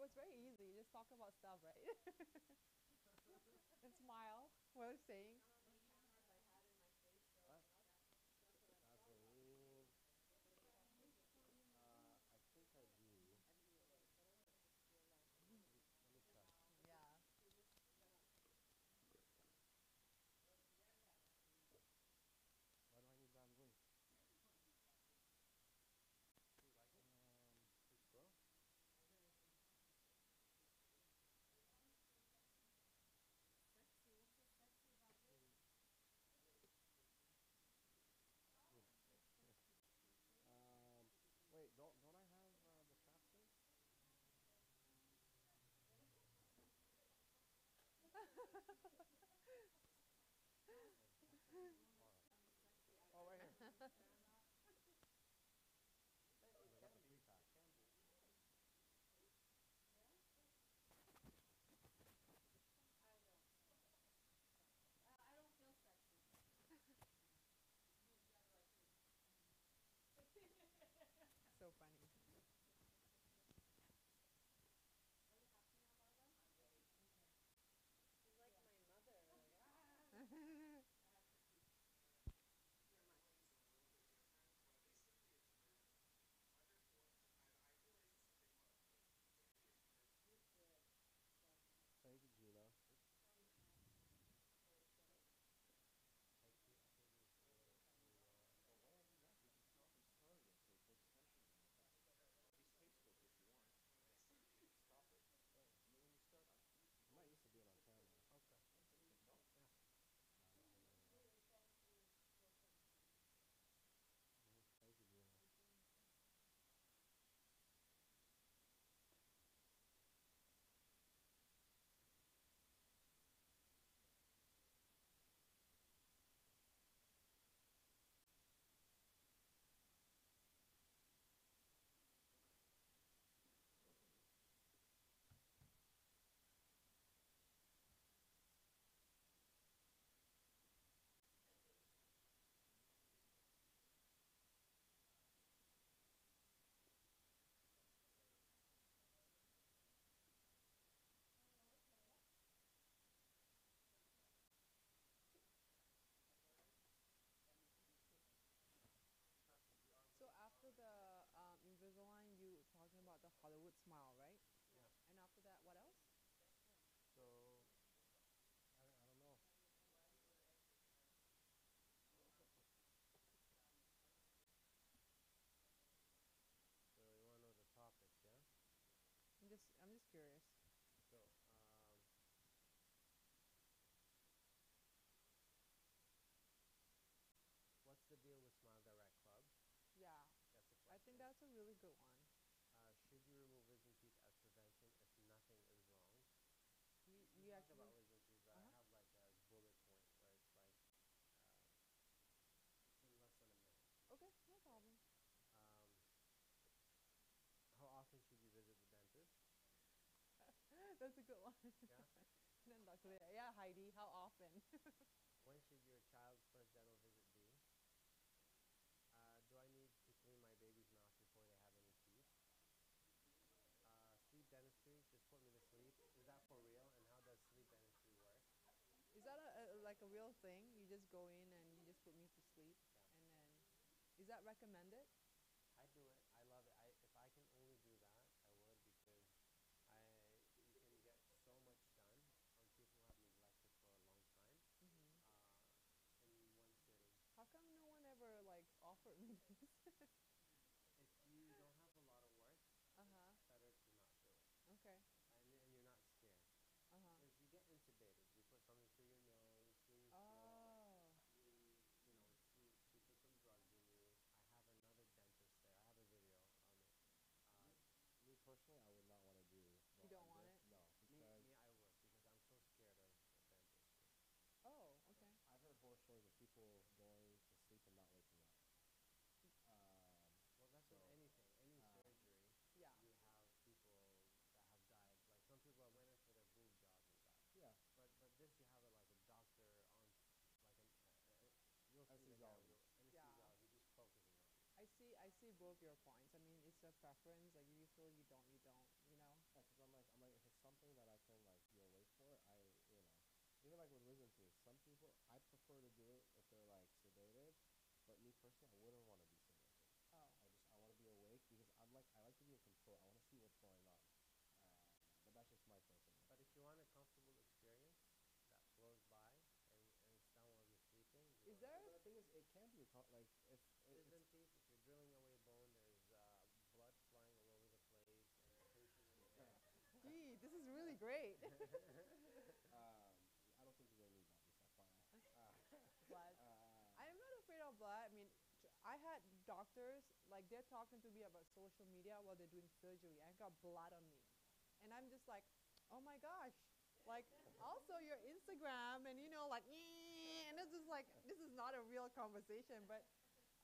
it's very easy. You just talk about stuff, right? And smile while saying. What? Vaseline. I think I do. Let me check. Yeah. Why do I need Vaseline? Please go. Wait, don't I have the chapstick? Oh, right here. I got the 3-pack. So funny. She's like my mother. Like, Thank you, Gina. I'm not used to being on camera. Okay. Yeah. Thank you, Gina. So after the Invisalign, you were talking about the Hollywood smile, right? Yeah. And after that, what else? So, I don't know. So you want to know the topic, yeah? I'm just curious. So, what's the deal with Smile Direct Club? Yeah. That's the question. I think that's a really good one. Should you remove wisdom teeth as prevention if nothing is wrong? You We talked actually about wisdom teeth, but I have like a bullet point where it's like in less than a minute. Okay, no problem. How often should you visit the dentist? That's a good one. Yeah. Then luckily, yeah, Heidi, how often? When should your child's first dental visit be? Do I need to clean my baby's mouth before they have any teeth? Sleep dentistry, just put me to sleep. Is that for real? And how does sleep dentistry work? Is that like a real thing? You just go in and you just put me to sleep, Yeah. and then is that recommended? I do it. I love it. If I can only do that, I would, because you can get so much done on people who have neglected for a long time in one sitting. How come no one ever like offered me this? If you don't have a lot of work, it's better to not do it. Okay. And you're not scared. If you get intubated, you put something through your nose, through your throat, she put some drugs in you. I have another dentist there. I have a video on it. Me personally, I would not want to do. You don't want it? No, because me, I would, because I'm so scared of dentistry. Oh, okay. I've heard horror stories of people going to sleep and not waking up. Well, that's with anything, any surgery. Yeah. You have people that have died. Like some people have went in for their boob jobs and died. Yeah. But this you have it like a doctor on, like you'll see the guy with anesthesiology just focusing on it. I see both your points. I mean, it's a preference. Like you feel you don't, you know. Yeah, because I'm like, some people, I prefer to do it if they're like sedated, but me personally, I wouldn't want to be sedated. Oh. I want to be awake because I like to be in control. I want to see what's going on. But that's just my personal. But if you want a comfortable experience that flows by and it's done while you're sleeping, Is there? But the thing is, it can be like if wisdom teeth, if you're drilling away bone, there's blood flying all over the place, and the patient is Gee, this is really great. I don't think you're gonna need that before. Blood. I'm not afraid of blood. I mean, I had doctors like they're talking to me about social media while they're doing surgery. I got blood on me, and I'm just like, oh my gosh. Like also your Instagram and like and it's just like this is not a real conversation, but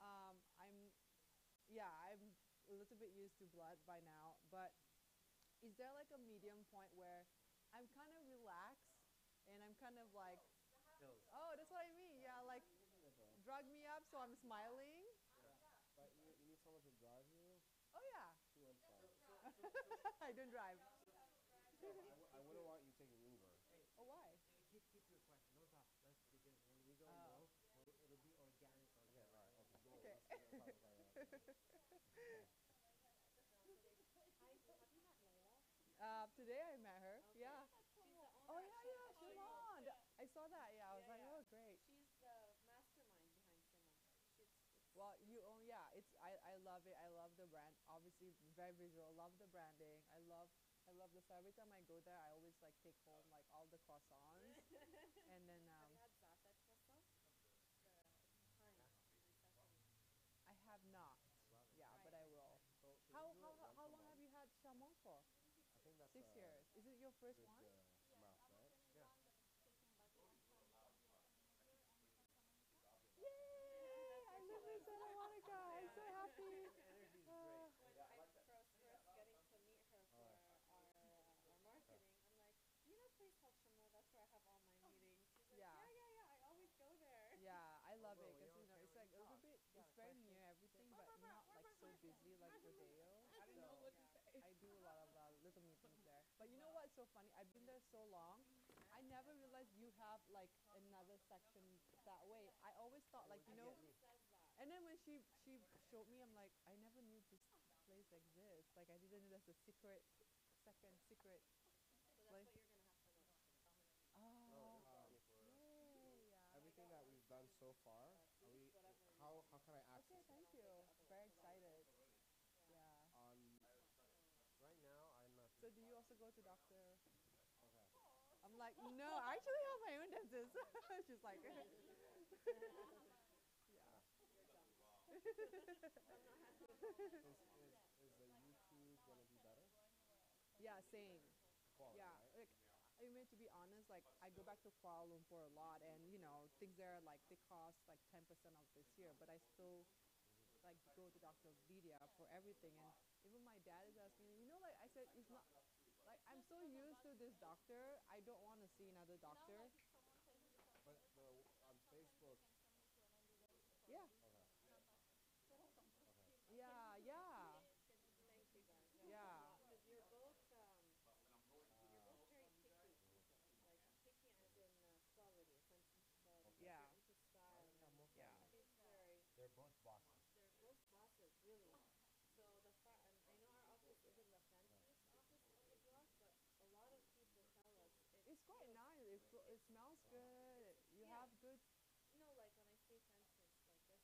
I'm a little bit used to blood by now. But is there like a medium point where I'm kind of relaxed and I'm kind of like, pills. oh, that's what I mean. Yeah, like drug me up so I'm smiling. But you need someone to drive you Oh yeah, to and from. I don't drive. I wouldn't want you taking Uber. Oh why? Keep your question. No talk. Let's because when we go Oh. it'll be organic. Yeah, all right, okay. Okay. Today I met her. Yeah. Oh yeah, Shimon. I saw that. Yeah, I was like, oh great. She's the mastermind behind Riman. Well, I love it. I love the brand. Obviously, very visual. Love the branding. I love this. Every time I go there, I always like take home like all the croissants, and then Have you had Zafet croissant? I have not. Yeah, but I will. So How long have you had Chamon for? I think that's 6 years. Is it your first good one? mouth, right? Yeah. Yay! I live in Santa Monica. I'm so happy. Energy's great. I first getting to meet her for our marketing. I'm like, you know, a place called Shimon. That's where I have all my meetings. She's like, Yeah. I always go there. Yeah, I love it Although because we don't it's care like a when little you bit. talk. It's very near everything, but not like so busy like Rodeo. I didn't know what to say. I do a lot of little meetings there. But you know what's so funny? I've been there so long. I never realized you have like another section that way. I always thought like and then when she showed me, I'm like, I never knew this place exists. Like I didn't know there's a secret place. So that's what you're gonna have to look. Oh, For yeah. everything that we've done so far, how can I Okay, access it? thank you. Very excited. Yeah. On Right now, I'm not. So do you also go to doctor? okay. I'm like, no, I actually have my own dentist. She's like, yeah. Is the YouTube gonna be better? Yeah, same. Quality, Yeah, right? like I mean to be honest, like I go back to Kuala Lumpur a lot, and things there like they cost like 10% off this year, but I still like go to Dr. Lydia for everything, and even my dad is asking, like I said, it's not like I'm so used to this doctor, I don't want to see another doctor. But on Facebook, Yeah, yeah, yeah, Thank you guys. yeah. Because you're both very picky. Like picky as in quality. For instance, Yeah. into style. Yeah. She's very. They're both bosses. They're both bosses, really. So and I know our office isn't the fanciest office on the block, but a lot of people tell us It's quite nice. It smells good. You have good. like when I say fanciest, like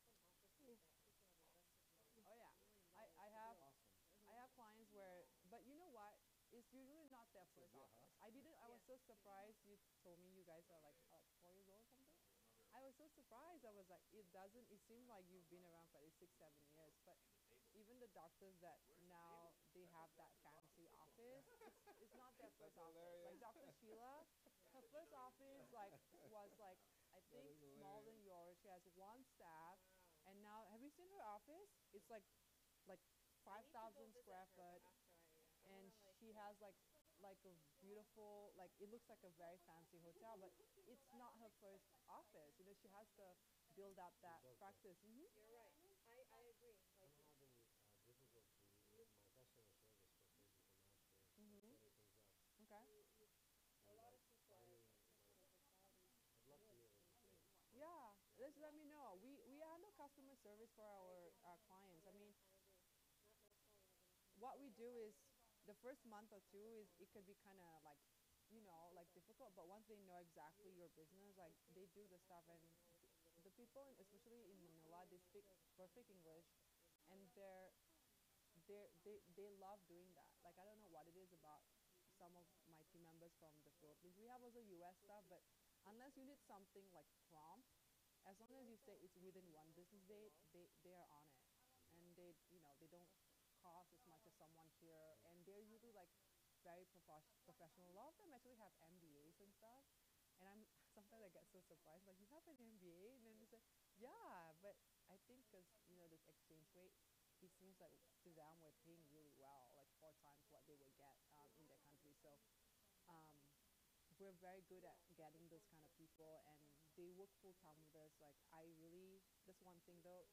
there's some offices that people have invested in. Oh yeah, $1 million I to have. build. awesome. I have clients where, but you know what? It's usually not their first office. I was so surprised you told me you guys are like 4 years old or something. I was so surprised. I was like, it seems like you've been around for at least 6, 7 years, but even the doctors that now they have that fancy office, it's not their first office. hilarious. Like Dr. Sheila, her first office was like, I think is smaller than yours. She has one staff, and now have you seen her office? It's like 5,000 square foot, and she has like a beautiful, like it looks like a very fancy hotel, but it's not her first office. She has to build up that practice. You're right. I agree. Like I'm having difficulty with my customer service for surgical masters, setting things up. Okay. a lot of people are I'd love to hear customer service for our clients. I mean, what we do is the first month or two is it could be kind of like, like difficult, but once they know exactly your business, like they do the stuff, and the people, especially in Manila, they speak perfect English, and they love doing that. Like I don't know what it is about some of my team members from the Philippines. We have also U.S. stuff, but unless you need something like prompt, as long as you say it's within one business day, they are on it, and they don't cost as much as someone here, and they're usually like very professional. A lot of them actually have MBAs and stuff, and I'm sometimes I get so surprised, like you have an MBA, and then they say, yeah, but I think because this exchange rate, it seems like to them we're paying really well, like 4 times what they would get in their country. So um, we're very good at getting those kind of people, and they work full time with us. Like that's one thing though.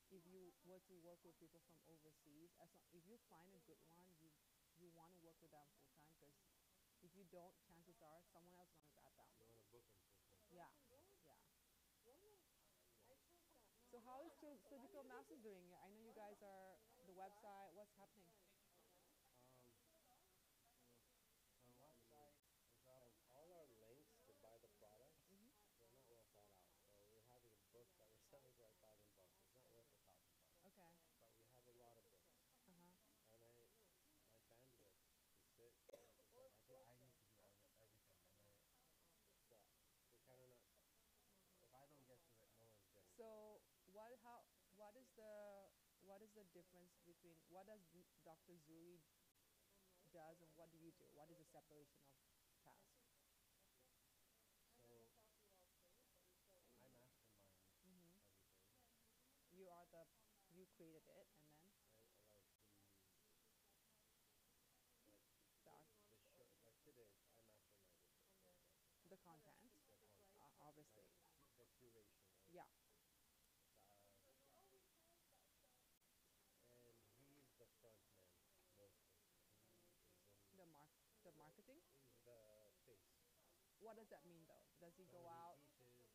If you were to work with people from overseas, if you find a good one, you want to work with them full time, because if you don't, chances are someone else is going to grab them. You want to book them full time. Yeah, yeah. So how is Surgical Masters doing? I know you guys are the website. What's happening? Our website is up. All our links to buy the products, they're not well thought out. So we're having a book that we're selling for $1,000. It's not worth $1,000. Okay. But we have a lot of books. And my bandwidth to sit. I feel I need to do everything. And we're kind of not. If I don't get to it, no one's getting. So what is the difference between what does Dr. Zuri does and what do you do? What is the separation of tasks? So I mastermind everything. You created it, and then like today, I mastermind it. the content, obviously. Like the curation. Yeah. And he's the front man mostly. He is The marketing. He's the face. What does that mean though? Does he go out? He teaches.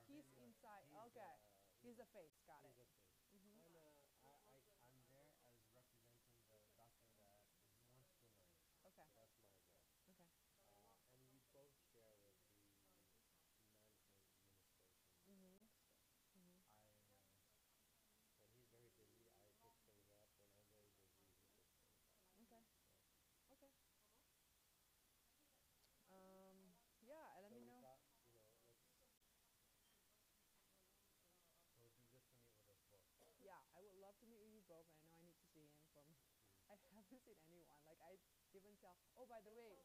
He's inside. Okay. He's the face. Got it. He's the face. And I'm there as representing the doctor that wants to learn. Okay. So that's my role. Okay. And we both share with the management administration stuff. When he's very busy, I pick things up. When I'm very busy, he picks things up. Okay. Okay. Yeah, and let me know. So we thought, it would be good to meet with us both. Yeah, I would love to meet with you both. I know I need to see him from. I haven't seen anyone. Like I even tell. Oh, by the way,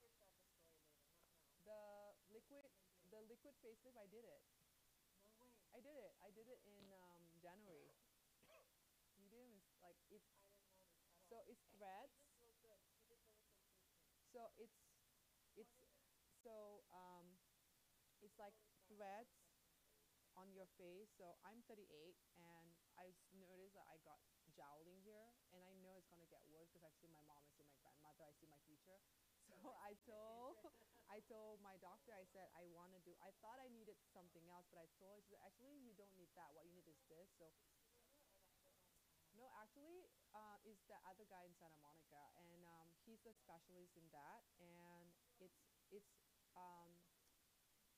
the liquid facelift, I did it. No way. I did it in January. You didn't like it. I didn't notice at all. So it's threads. It just looked good. It did very consistent. So it's like threads on your face. So I'm 38, and I noticed that I got jowling here, and I know it's gonna get worse because I've seen my mom, I see my grandmother, I see my future. So I told my doctor, I said I thought I needed something else, but I told her, she said, actually you don't need that. What you need is this. So no, actually, it's the other guy in Santa Monica, and he's a specialist in that. And it's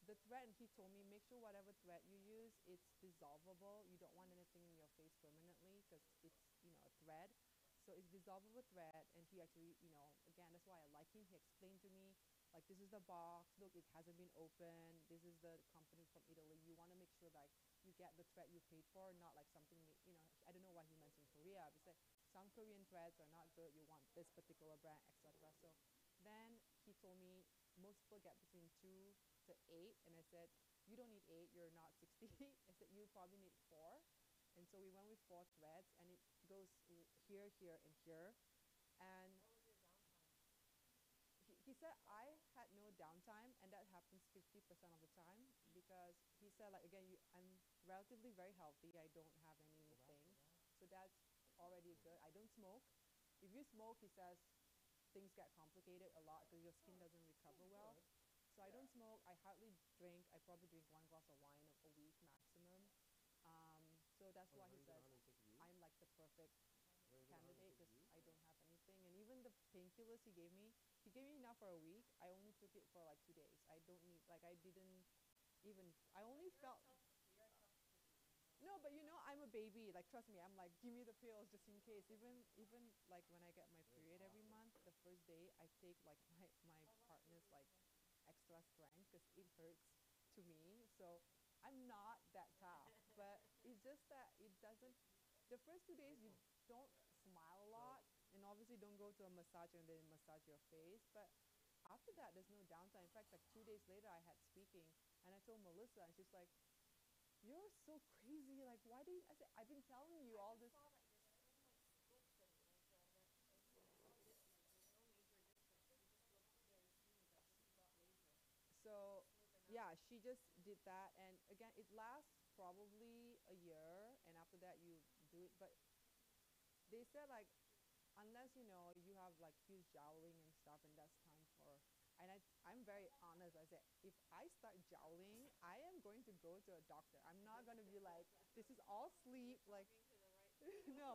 the thread. And he told me, make sure whatever thread you use, it's dissolvable. You don't want anything in your face permanently because it's a thread. So it's dissolvable thread. And he actually, again, that's why I like him. He explained to me, like, this is the box. Look, it hasn't been opened. This is the company from Italy. You want to make sure like you get the thread you paid for, not like something, I don't know what he meant in Korea, but said some Korean threads are not good. You want this particular brand, etc. So then he told me most people get between 2 to 8, and I said, you don't need 8. You're not 60. I said you probably need 4, and so we went with 4 threads, and it goes here, here, and here, and. What was your downtime? He said I had no downtime, and that happens 50% of the time because he said, like, again, I'm relatively very healthy. I don't have anything, so that's already good. I don't smoke. If you smoke, he says things get complicated a lot because your skin doesn't recover well. So I don't smoke. I hardly drink. I probably drink 1 glass of wine a week maximum. So that's Oh, why he honey, did says honey take you? I'm like the perfect Where did honey candidate take because you? I don't have anything. And even the painkillers he gave me enough for a week. I only took it for like 2 days. I don't need like I didn't even I only felt no, but you know I'm a baby. Like trust me, I'm like give me the pills just in case. Even like when I get my Very period every awesome. month, the first day I take like my partner's like extra strength because it hurts to me. So I'm not that tough, but it's just that it doesn't. The first 2 days you don't smile a lot, and obviously don't go to a massage and then massage your face. But after that, there's no downtime. In fact, like 2 days later, I had speaking, and I told Melissa, and she's like, "You're so crazy. Like, why do you?" I said, "I've been telling you all this." saw that your skin like slipped and like it's all good. Like there's no major difference. You just look very smooth. Like she got laser. So Smoothen out. yeah, she just did that, and again, it lasts probably a year, and after that, you do it. But they said like unless you know you have like huge jowling and stuff, and that's time for. And I'm very honest. I said if I start jowling, I am going to go to a doctor. I'm not going to be like this is all sleep. Like Talking to the right no,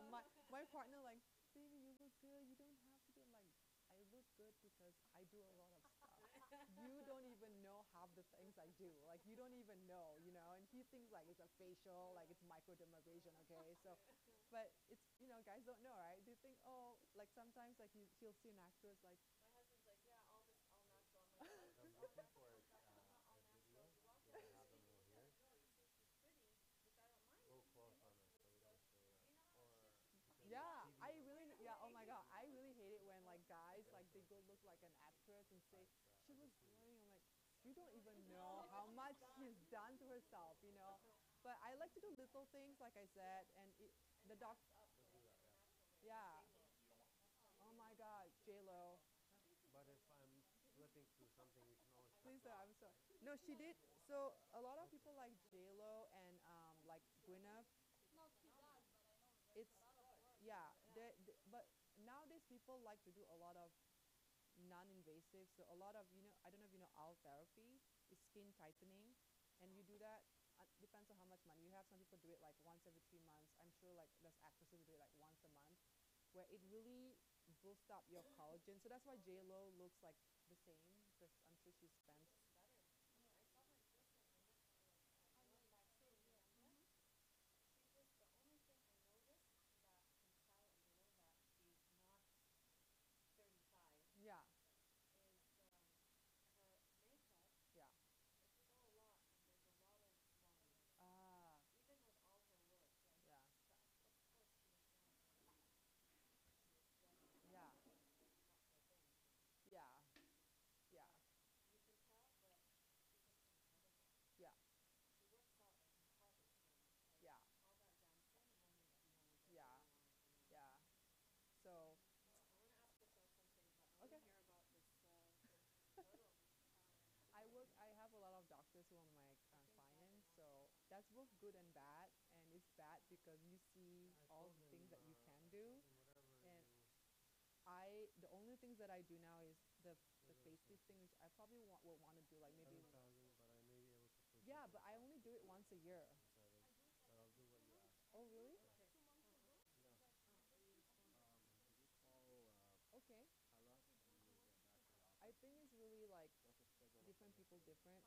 my partner like baby, you look good. You don't have to do it. Like I look good because I do a lot of stuff. You don't even know half the things I do. Like you don't even know, you know. And he thinks like it's a facial, like it's microdermabrasion. Okay, so, but it's guys don't know, right? They think like sometimes like he'll see an actress like My husband's like, yeah, all natural. I'm like, what? I'm It's all looking for natural stuff. It's not all a natural. video You walk because into I the have them studio, over he's here. like, oh, you say she's pretty, which I don't mind. Go close on it so we don't show that. Or because yeah, TV I really, yeah, oh my god, I really hate it when like guys like they go look like an actress and say she looks glowing. I'm like, you don't even know how much she's done to herself, you know. But I like to do little things, like I said, and the doc, let's do that, yeah. yeah. Oh my god, J Lo. But if I'm flipping through something, you can always cut Please, to it, I'm sorry. right? No, she did. So a lot of people like J Lo and like Gwyneth. It's yeah, but nowadays people like to do a lot of non-invasive. So a lot of I don't know if you know owl therapy is skin tightening, and you do that. Depends on how much money you have. Some people do it like once every 3 months. I'm sure like there's actresses who do it like once a month, where it really boosts up your collagen. So that's why J Lo looks like the same because I'm sure she spends. Better. I mean, I saw her just like a look at one vaccine, remember? She just, the only thing I noticed that can tell a girl that she's not 35 Yeah, is her makeup. yeah. It's so a lot, and there's a lot of lines. Ah, Even with all her work, like, yeah, but of course she was not, she was sweating. yeah, That's the thing. yeah, yeah, But you can tell, but she's just incredible. yeah, She works out like incredible skin. Like yeah, all that dancing will make you like yeah, glow on, yeah. So, I want to ask yourself something, but I want okay. to hear about this hurdle. I have a lot of doctors who are my clients, so that's both good and bad. And it's bad because you see I all told the him, things that you can I do, told him whatever and you the only things that I do now is the What else facelift is thing, which I probably will want to do like maybe. 7,000, but I may be able to push Yeah, it to but I only do it once a year. 7, but I'll do what you ask. Oh really? Okay. Yeah. Did you call Okay. Hala when you get back to the I office? think it's really like What's the schedule different appointment people for you? different.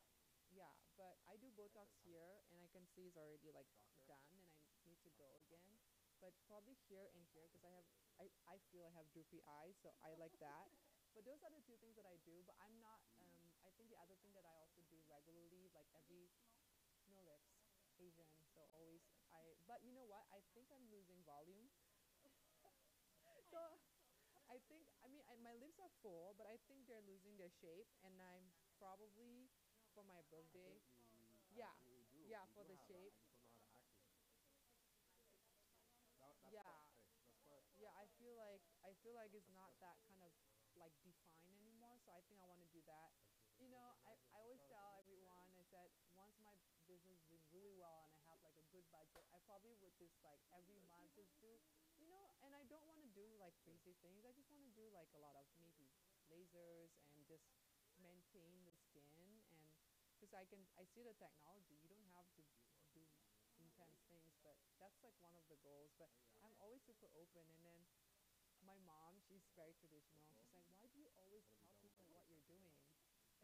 Yeah, but I do Botox here, and I can see it's already like Doctor? done, and I need to go again. But probably here and here because I feel I have droopy eyes, so I like that. But those are the two things that I do. But I'm not. I think the other thing that I also do regularly, like every no lips, Asian. So always I. But you know what? I think I'm losing volume. So I think my lips are full, but I think they're losing their shape, and I'm probably for my I birthday. think Yeah, you do. yeah, You for do the have it. shape. I just don't know how to act with it. That's Yeah, part. Hey, that's part. yeah. I feel like it's not That's that kind of like defined anymore. So I think I want to do that. You know, recognize it. I It's always not tell a everyone. I said once my business is doing really well and I have like a good budget, I probably would just like every month just do, And I don't want to do like crazy things. I just want to do like a lot of maybe lasers and just maintain the skin and because I see the technology. You don't have to do intense things, but that's that's like one of the goals. But I'm always super open. And then my mom, she's very traditional. She's like, why do you always tell people what you're doing?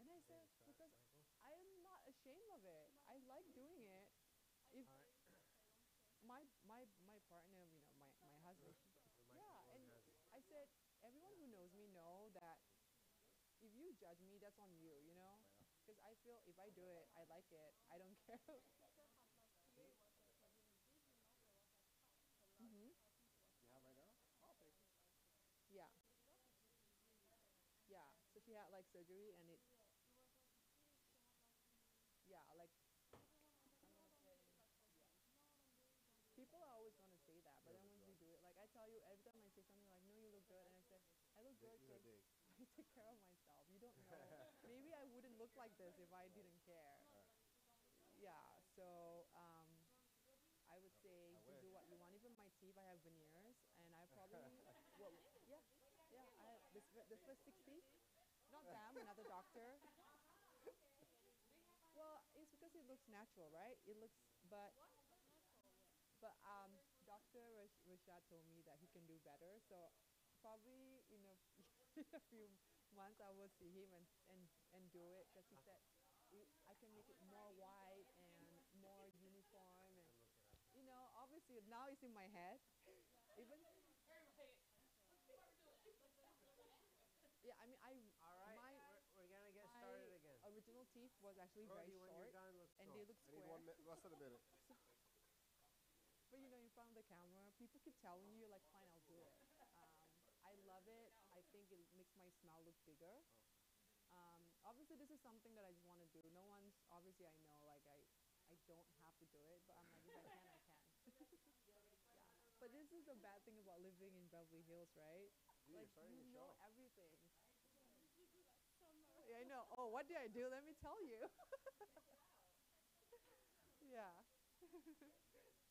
And I said, because I am not ashamed of it. I like doing it. If my partner, my husband, yeah, and I said, everyone who knows me know that if you judge me, that's on you, because I feel if I do it, I like it. I don't care. Hmm. You have right now? I'll take it. Yeah, yeah. So she had like surgery, and it, yeah, like people are always going to say that, but then once you do it, like I tell you, every time I say something like, no, you look good, and I say, I look good You're because dig. I take care of myself. You don't know. Maybe I wouldn't look like this if I didn't care. Yeah, so I would say I just do wish. what you want. Even my teeth, I have veneers, and I probably, well, yeah, yeah, I have the first 60, not them, another doctor. Well, it's because it looks natural, right? It looks, but Dr. Rashad told me that he can do better. So probably in a, in a few months I will see him and do it because he said I can make it more white and more uniform and obviously now it's in my head. Even yeah, I mean All right, my we're gonna get my started again. original teeth was actually very Brody, when you're short done, let's and go. they look I need square. less than a minute. But in front of the camera, people keep telling you like, fine, I'll do it. I love it. I think it makes my smile look bigger. Obviously, this is something that I just want to do. No one's obviously I know like I don't have to do it, but I'm like if I can, I can. Yeah. But this is the bad thing about living in Beverly Hills, right? Dude, Like you're starting you the know show. everything. Yeah, I know. Oh, what did I do? Let me tell you. Yeah. There's no Indian.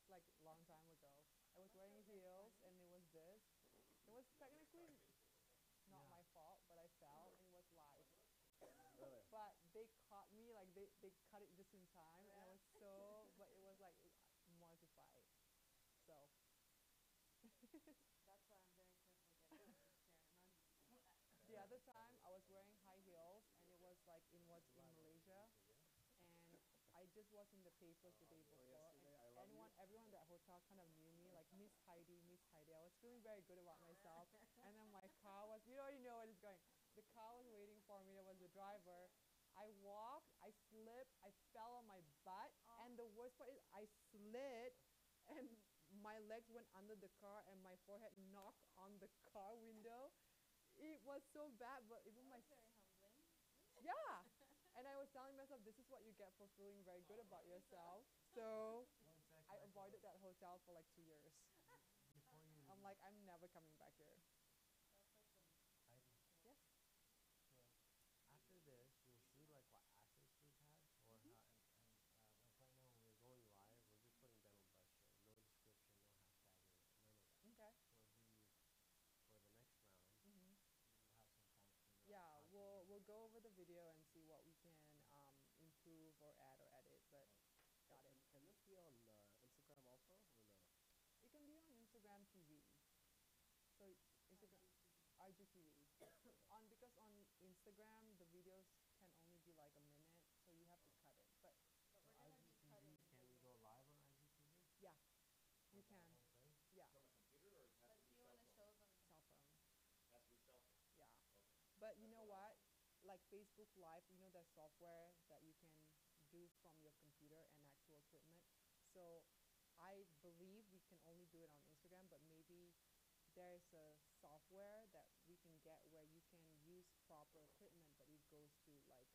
like a long time ago. I was wearing heels and it was this. It was technically not my fault, but I fell and it was live. Really? But they caught me, like they cut it just in time, and I was so, but it was like mortified. So That's why I'm very careful getting on this chair. the other time I was wearing high heels and it was like in Malaysia, and I just was in the papers the day before, yesterday, I and love everyone at that hotel kind of knew me, like Miss Heidi, Miss Heidi. I was feeling very good about myself, and then my car was, you already know what is going. The car was waiting for me. There was the driver. I walked, I slipped, I fell on my butt, and the worst part is I slid, and my legs went under the car, and my forehead knocked on the car window. It was so bad, but even my Very humbling. yeah. And I was telling myself, this is what you get for feeling very good about yourself. So One second. I avoided that hotel for like 2 years. Before you I'm like, I'm never coming back here. That's awesome. Heidi, Yes. so after this, you'll see like what assets we've had, or how, and like right now when we're going live, we're just putting dental brush here, no description, no hashtagging, none of that. Okay. So for the next round, we'll have some time to figure Yeah, out how we'll go over the video and see what we can improve or add or edit. But got it. Can this be on Instagram also, or no? It can be on Instagram TV. So Instagram, IGTV. Because on Instagram the videos can only be like a minute, so you have to cut it. But But So we're gonna be IGTV, cutting. can we go live on IGTV? yeah, you For that can. whole thing? Yeah, From a computer, or it has But to do be you cell want to phone? show them? cell phone. Has to be cell phone. Yeah. Okay. But you That's know what I what? was Like Facebook Live, you know there's software that you can do from your computer and actual equipment. So I believe we can only do it on Instagram, but maybe there's a software that we can get where you can use proper equipment, but it goes to like,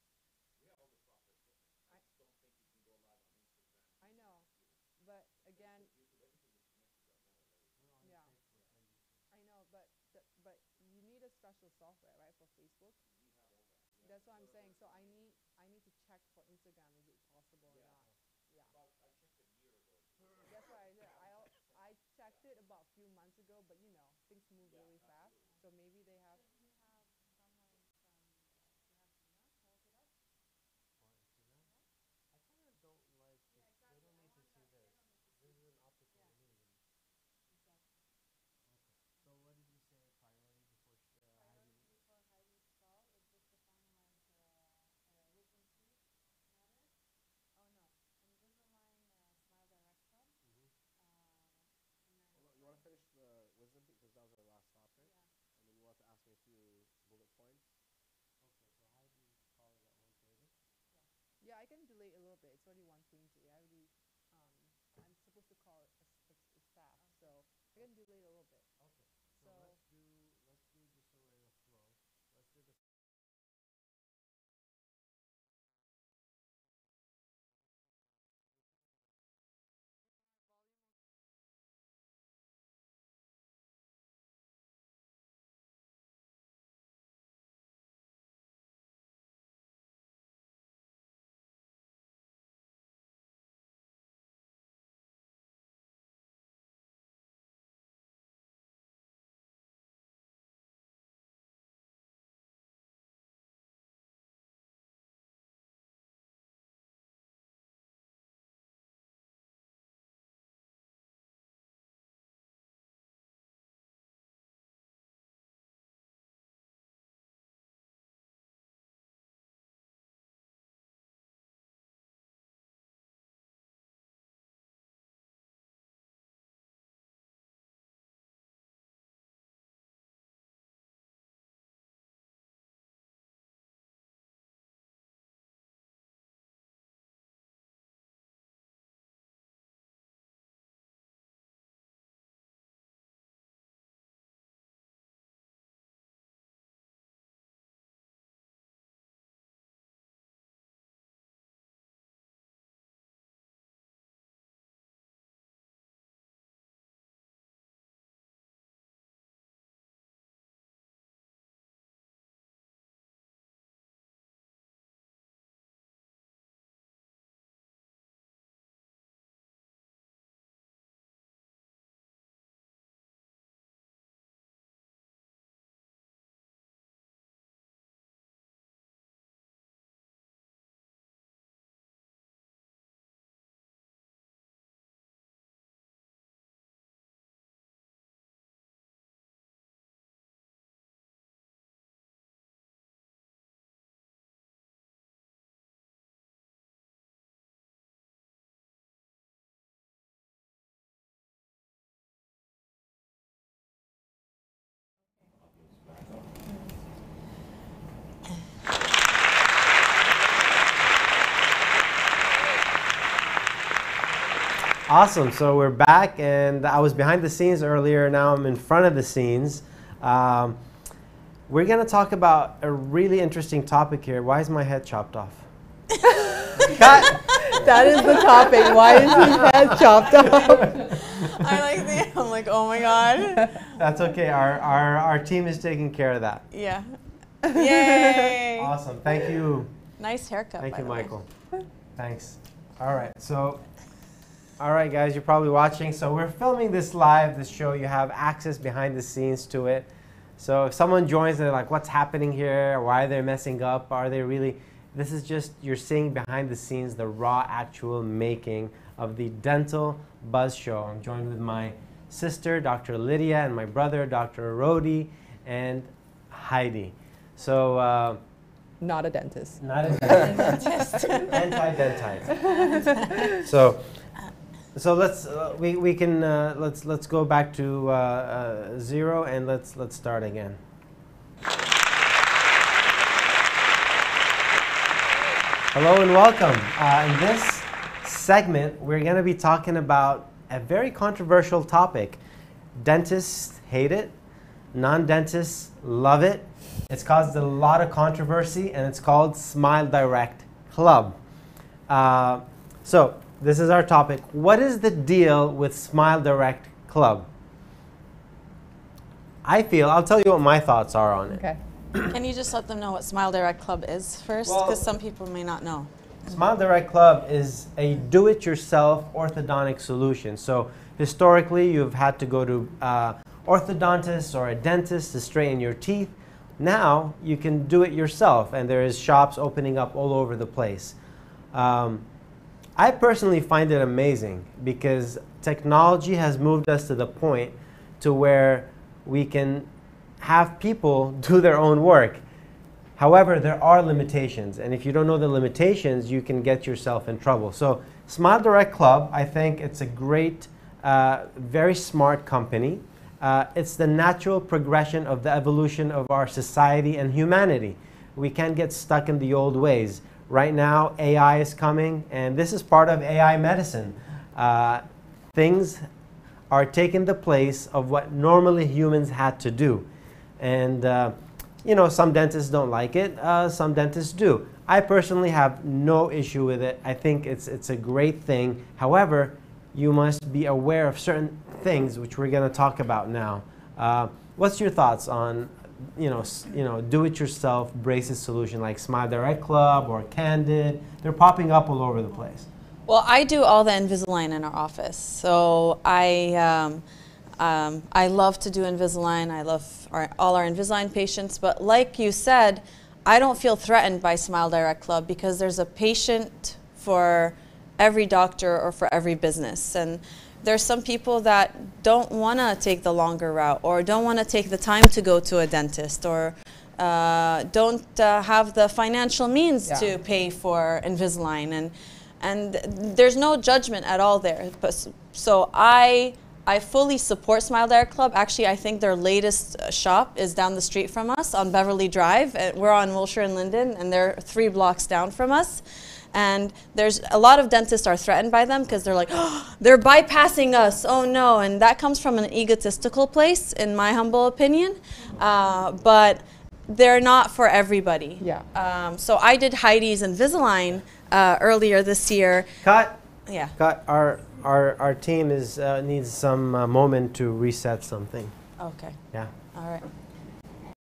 We have all the proper equipment. I I- just don't think you can go live on Instagram. I using know, a computer. but again, Facebook, YouTube, everything is connected right now already. We're on Yeah. Facebook and YouTube. I know, but you need a special software, right, for Facebook? We have all that. We have That's the what I'm saying. So servers, I need to check for Instagram, is it possible or Yeah. not? Yeah. I checked it a year ago. That's what I did. I checked it about a few months ago, but you know, things move Yeah, really fast. absolutely. So maybe they have. Should we have someone from to have Gina hold it up? On Instagram? I kind of don't like Yeah, this. exactly. They don't I need to want see that. They this. don't need to This see. is an optical Yeah. illusion. Exactly. Okay. So what did you say priority before Priority Heidi? before Heidi's call is just to finalize wisdom teeth matter. Oh no, Invisalign Smile Direct Club. And then Well, you want to finish the wisdom because that was our last topic, yeah. and then you want to ask me a few bullet points. Okay, so Heidi's call is at 1:30. Yeah, I can delay a little bit. It's already 1:20. I already. I'm supposed to call a staff, so I can delay a little bit. Okay. So, So- let's do just so we're in a flow. Let's do the Awesome. So we're back, and I was behind the scenes earlier. Now I'm in front of the scenes. We're going to talk about a really interesting topic here. Why is my head chopped off? Cut. That is the topic. Why is his head chopped off? I'm like, oh my God. That's okay. Our team is taking care of that. Yeah. Yay. Awesome. Thank you. Nice haircut. Thank by you, the way. Michael. Thanks. All right. So, all right, guys, you're probably watching. So we're filming this live, this show. You have access behind the scenes to it. So if someone joins, they're like, what's happening here? Why are they messing up? Are they really? This is just, you're seeing behind the scenes the raw, actual making of the Dental Buzz Show. I'm joined with my sister, Dr. Lydia, and my brother, Dr. Rodi, and Heidi. So, Not a dentist. not a dentist. Anti-dentite. So let's we can let's go back to 0 and let's start again. Hello and welcome. In this segment, we're going to be talking about a very controversial topic. Dentists hate it. Non-dentists love it. It's caused a lot of controversy, and it's called Smile Direct Club. So this is our topic. What is the deal with Smile Direct Club? I'll tell you what my thoughts are on it. Okay. Can you just let them know what Smile Direct Club is first? Well- Because some people may not know. Smile Direct Club is a do-it-yourself orthodontic solution. So historically, you've had to go to orthodontist or a dentist to straighten your teeth. Now you can do it yourself, and there is shops opening up all over the place. I personally find it amazing because technology has moved us to the point to where we can have people do their own work. However, there are limitations, and if you don't know the limitations, you can get yourself in trouble. So Smile Direct Club, I think it's a great, very smart company. It's the natural progression of the evolution of our society and humanity. We can't get stuck in the old ways. Right now, AI is coming, and this is part of AI medicine. Things are taking the place of what normally humans had to do. And you know, some dentists don't like it, some dentists do. I personally have no issue with it. I think it's a great thing. However, you must be aware of certain things, which we're going to talk about now. What's your thoughts on, do-it-yourself braces solution like Smile Direct Club or Candid? They're popping up all over the place. Well, I do all the Invisalign in our office. So I love to do Invisalign. I love all our Invisalign patients. But like you said, I don't feel threatened by Smile Direct Club because there's a patient for every doctor or for every business. And there's some people that don't want to take the longer route or don't want to take the time to go to a dentist or don't have the financial means to pay for Invisalign. And there's no judgment at all there. So I fully support Smile Direct Club. Actually, I think their latest shop is down the street from us on Beverly Drive. We're on Wilshire and Linden, and they're 3 blocks down from us. And there's a lot of dentists are threatened by them because they're like, oh, they're bypassing us. Oh no! And that comes from an egotistical place, in my humble opinion. But they're not for everybody. Yeah. So I did Heidi's Invisalign earlier this year. Cut. Yeah. Cut. Our team needs some moment to reset something. Okay. Yeah. All right.